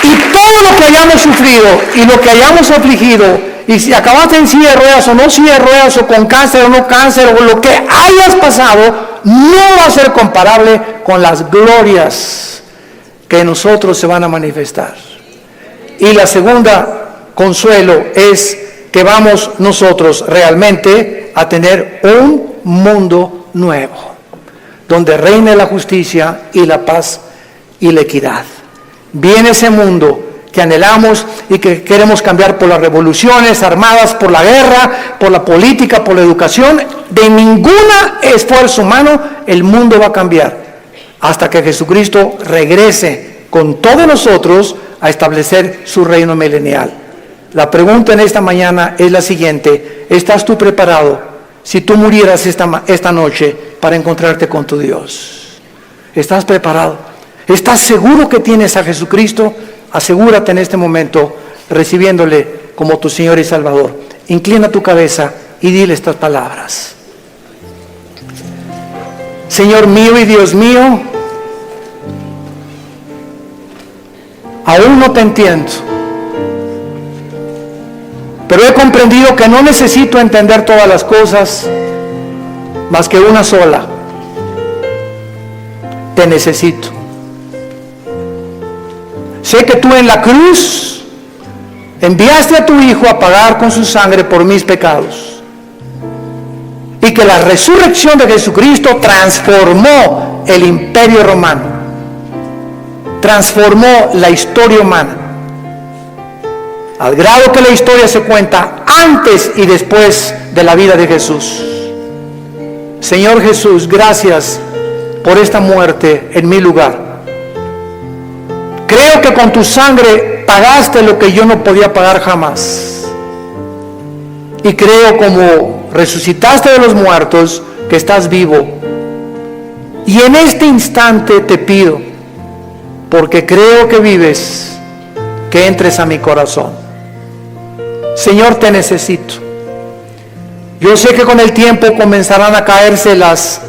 Y todo lo que hayamos sufrido y lo que hayamos afligido, y si acabaste en silla de ruedas o no silla de ruedas, o con cáncer o no cáncer, o lo que hayas pasado, no va a ser comparable con las glorias que en nosotros se van a manifestar. Y la segunda consuelo es que vamos nosotros realmente a tener un mundo nuevo, donde reine la justicia y la paz y la equidad. Viene ese mundo que anhelamos y que queremos cambiar por las revoluciones armadas, por la guerra, por la política, por la educación. De ningún esfuerzo humano el mundo va a cambiar hasta que Jesucristo regrese con todos nosotros a establecer su reino milenial. La pregunta en esta mañana es la siguiente: ¿estás tú preparado si tú murieras esta noche para encontrarte con tu Dios? ¿Estás preparado? ¿Estás seguro que tienes a Jesucristo? Asegúrate en este momento recibiéndole como tu Señor y Salvador. Inclina tu cabeza y dile estas palabras. Señor mío y Dios mío, aún no te entiendo, pero he comprendido que no necesito entender todas las cosas, más que una sola: te necesito. Sé que tú en la cruz enviaste a tu Hijo a pagar con su sangre por mis pecados, y que la resurrección de Jesucristo transformó el imperio romano, transformó la historia humana, al grado que la historia se cuenta antes y después de la vida de Jesús. Señor Jesús, gracias por esta muerte en mi lugar. Creo que con tu sangre pagaste lo que yo no podía pagar jamás. Y creo, como resucitaste de los muertos, que estás vivo. Y en este instante te pido, porque creo que vives, que entres a mi corazón. Señor, te necesito. Yo sé que con el tiempo comenzarán a caerse las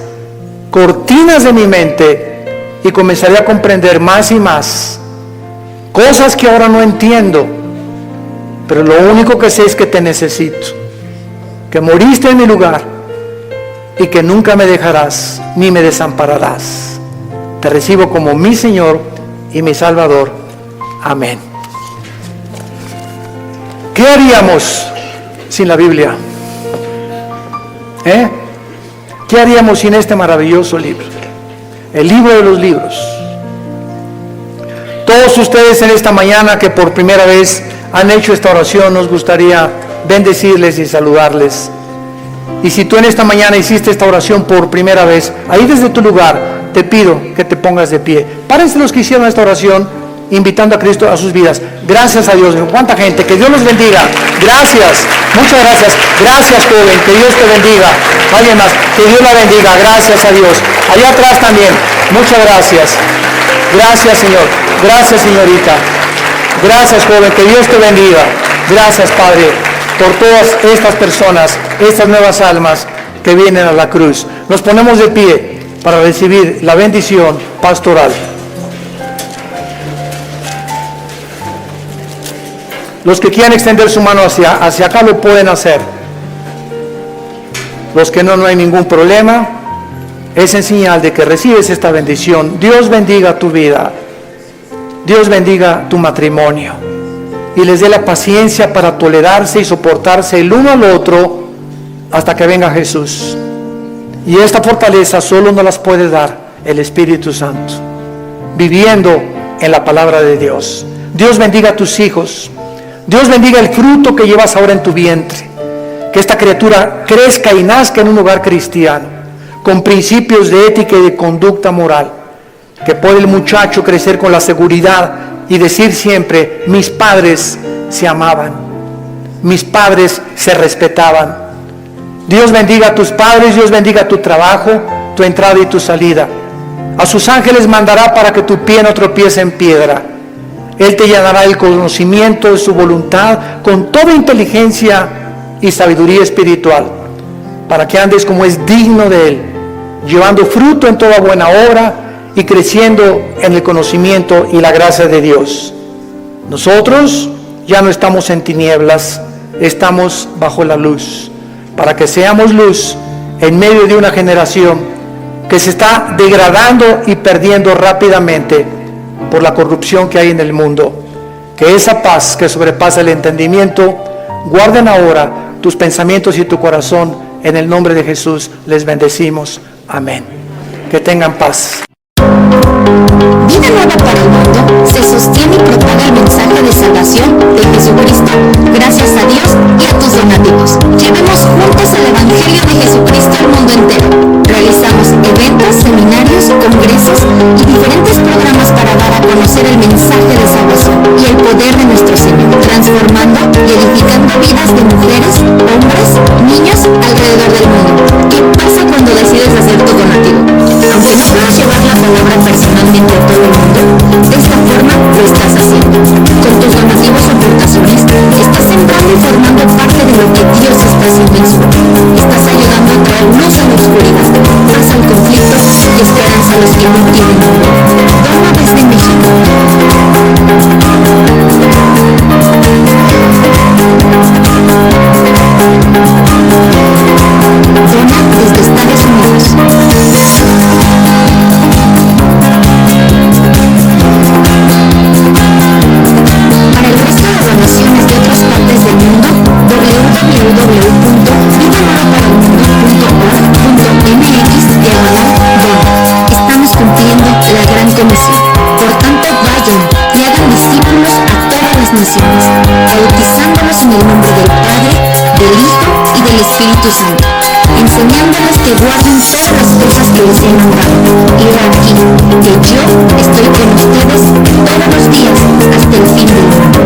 cortinas de mi mente y comenzaré a comprender más y más cosas que ahora no entiendo, pero lo único que sé es que te necesito, que moriste en mi lugar y que nunca me dejarás ni me desampararás. Te recibo como mi Señor y mi Salvador. Amén. ¿Qué haríamos sin la Biblia? ¿Qué haríamos sin este maravilloso libro? El libro de los libros. Todos ustedes en esta mañana que por primera vez han hecho esta oración, nos gustaría bendecirles y saludarles. Y si tú en esta mañana hiciste esta oración por primera vez, ahí desde tu lugar te pido que te pongas de pie. Párense los que hicieron esta oración invitando a Cristo a sus vidas. Gracias a Dios. ¿Cuánta gente? Que Dios los bendiga. Gracias. Muchas gracias. Gracias, joven. Que Dios te bendiga. Alguien más. Que Dios la bendiga. Gracias a Dios. Allá atrás también. Muchas gracias. Gracias, Señor. Gracias, señorita. Gracias, joven. Que Dios te bendiga. Gracias, Padre, por todas estas personas, estas nuevas almas que vienen a la cruz. Nos ponemos de pie para recibir la bendición pastoral. Los que quieran extender su mano hacia acá lo pueden hacer. Los que no hay ningún problema. Es en señal de que recibes esta bendición. Dios bendiga tu vida. Dios bendiga tu matrimonio. Y les dé la paciencia para tolerarse y soportarse el uno al otro hasta que venga Jesús. Y esta fortaleza solo nos las puede dar el Espíritu Santo, viviendo en la palabra de Dios. Dios bendiga a tus hijos. Dios bendiga el fruto que llevas ahora en tu vientre. Que esta criatura crezca y nazca en un hogar cristiano, con principios de ética y de conducta moral. Que pueda el muchacho crecer con la seguridad y decir siempre: mis padres se amaban, mis padres se respetaban. Dios bendiga a tus padres, Dios bendiga tu trabajo, tu entrada y tu salida. A sus ángeles mandará para que tu pie no tropiece en piedra. Él te llenará el conocimiento de su voluntad con toda inteligencia y sabiduría espiritual, para que andes como es digno de Él, llevando fruto en toda buena obra y creciendo en el conocimiento y la gracia de Dios. Nosotros ya no estamos en tinieblas, estamos bajo la luz, para que seamos luz en medio de una generación que se está degradando y perdiendo rápidamente por la corrupción que hay en el mundo. Que esa paz que sobrepasa el entendimiento, guarden ahora tus pensamientos y tu corazón. En el nombre de Jesús les bendecimos. Amén. Que tengan paz. Vida Nueva para el Mundo se sostiene y propaga el mensaje de salvación de Jesucristo gracias a Dios y a tus donativos. Llevemos juntos el Evangelio de Jesucristo al mundo entero. Realizamos eventos, seminarios, congresos y diferentes programas para dar a conocer el mensaje de salvación y el poder de nuestro Señor, transformando y edificando vidas de mujeres, hombres, niños alrededor del mundo. ¿Qué pasa cuando decides hacer tu donativo? Aunque no puedas llevar la palabra personalmente a todo el mundo, de esta forma lo estás haciendo. Con tus donativos o aportaciones, estás sembrando y formando parte de lo que Dios está haciendo en su vida. Estás ayudando a traer luz a la oscuridad, paz al conflicto y esperanza a los que no tienen amor. Dona desde México. Dona desde Estados Unidos. Para el resto de donaciones de otras partes del mundo, www.vidanuevaparaelmundo.org.mx/dona. Estamos cumpliendo la gran comisión. Por tanto, vayan y hagan discípulos a todas las naciones, bautizándolos en el nombre del Padre, del Hijo y del Espíritu Santo, enseñando mandándoles que guarden todas las cosas que les he mandado. Y he aquí, que yo estoy con ustedes todos los días hasta el fin del mundo.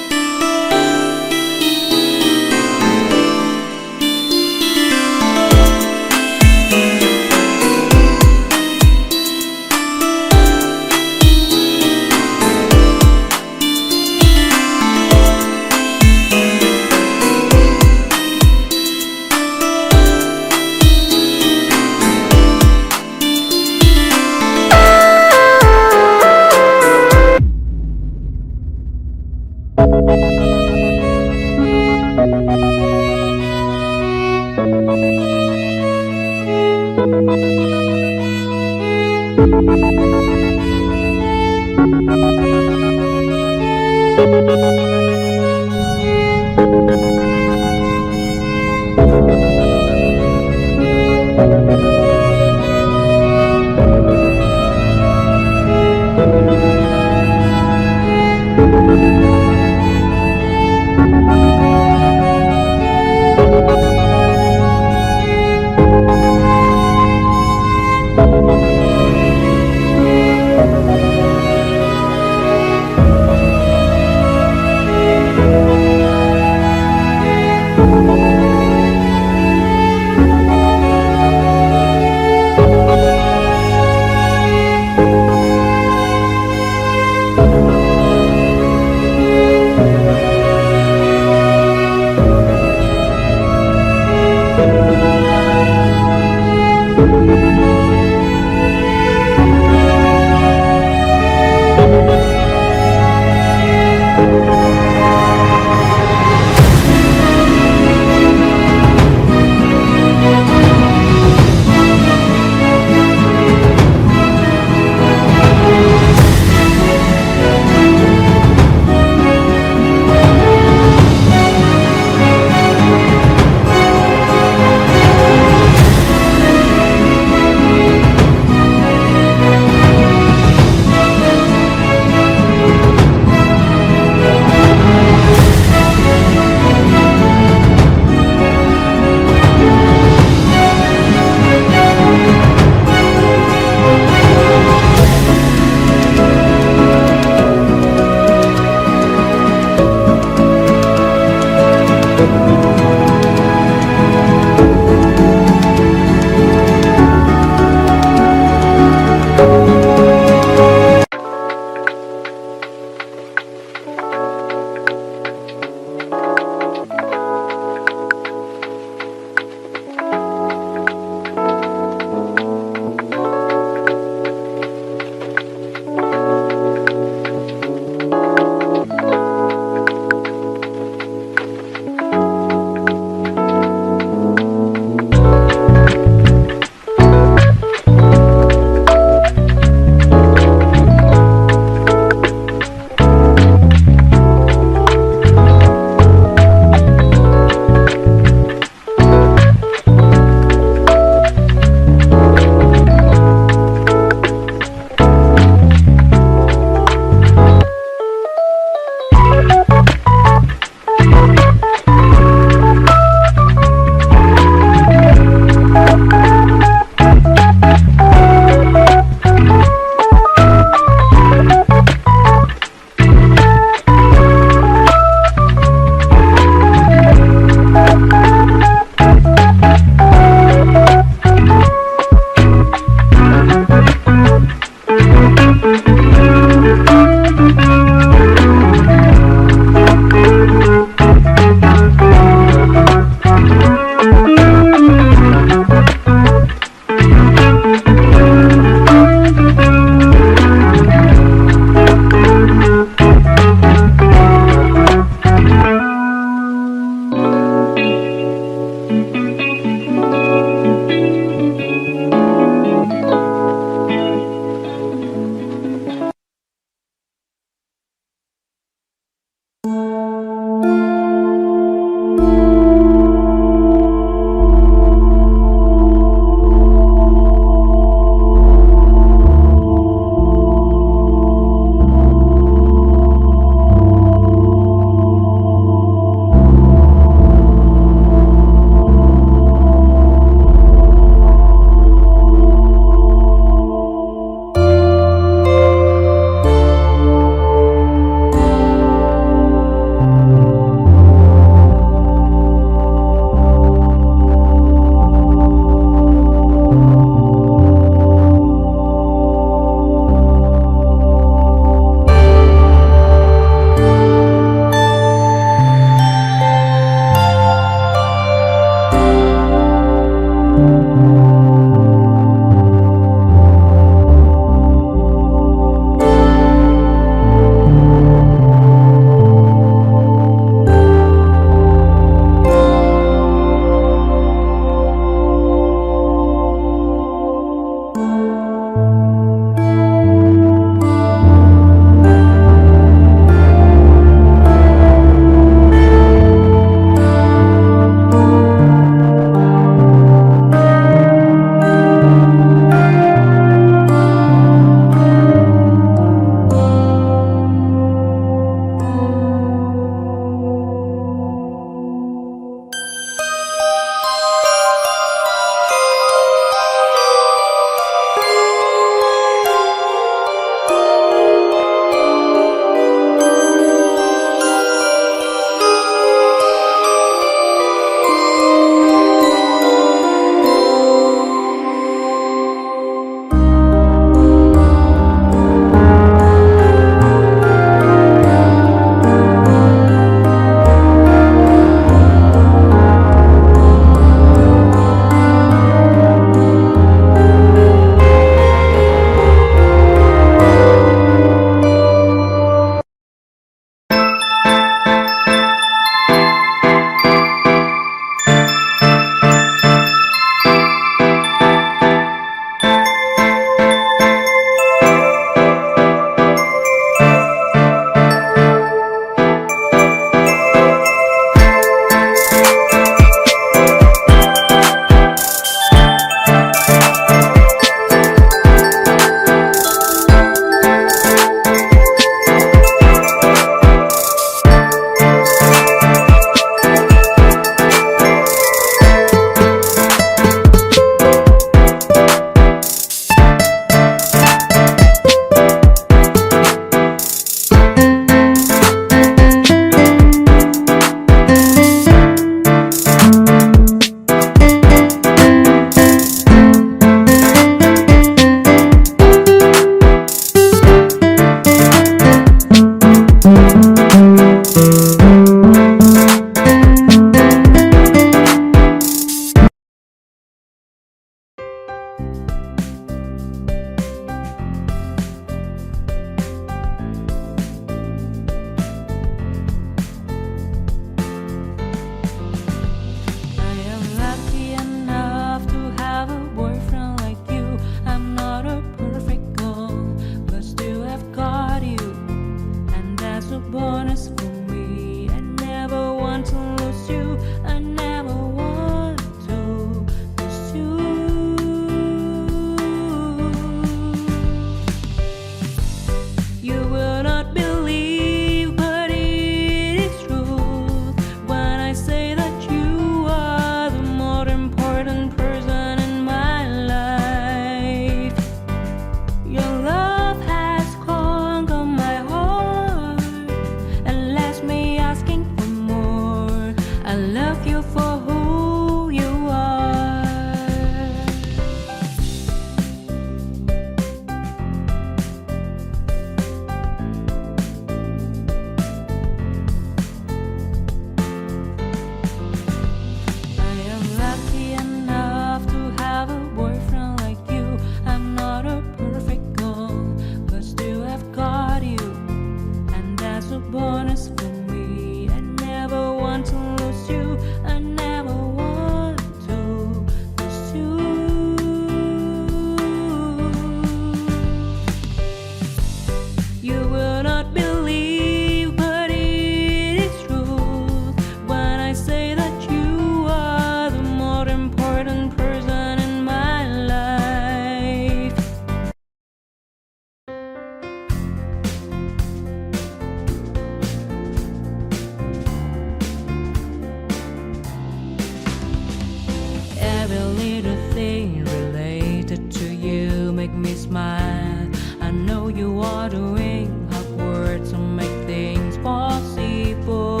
smile. I know you are doing hard work to make things possible.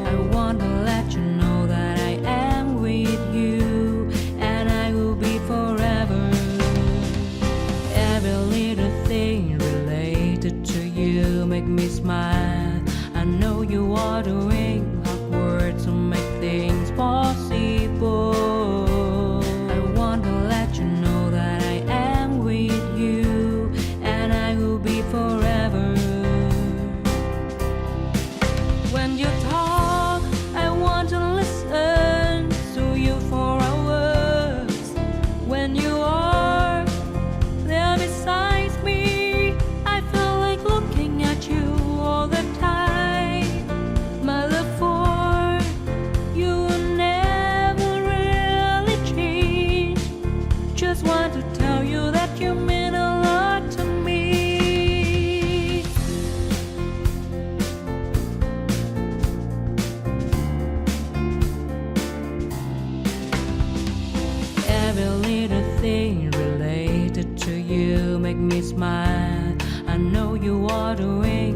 I want to let you know that I am with you, and I will be forever. Every little thing related to you make me smile. I know you are doing hard work to make things possible. I want to let you know that I am with you, and I will be forever. When you talk, I want to listen to you for hours. When you are there beside me, I feel like looking at you all the time. My love for you will never really change. Just want to tell you that you mean a lot to me. Every little thing related to you make me smile. I know you are doing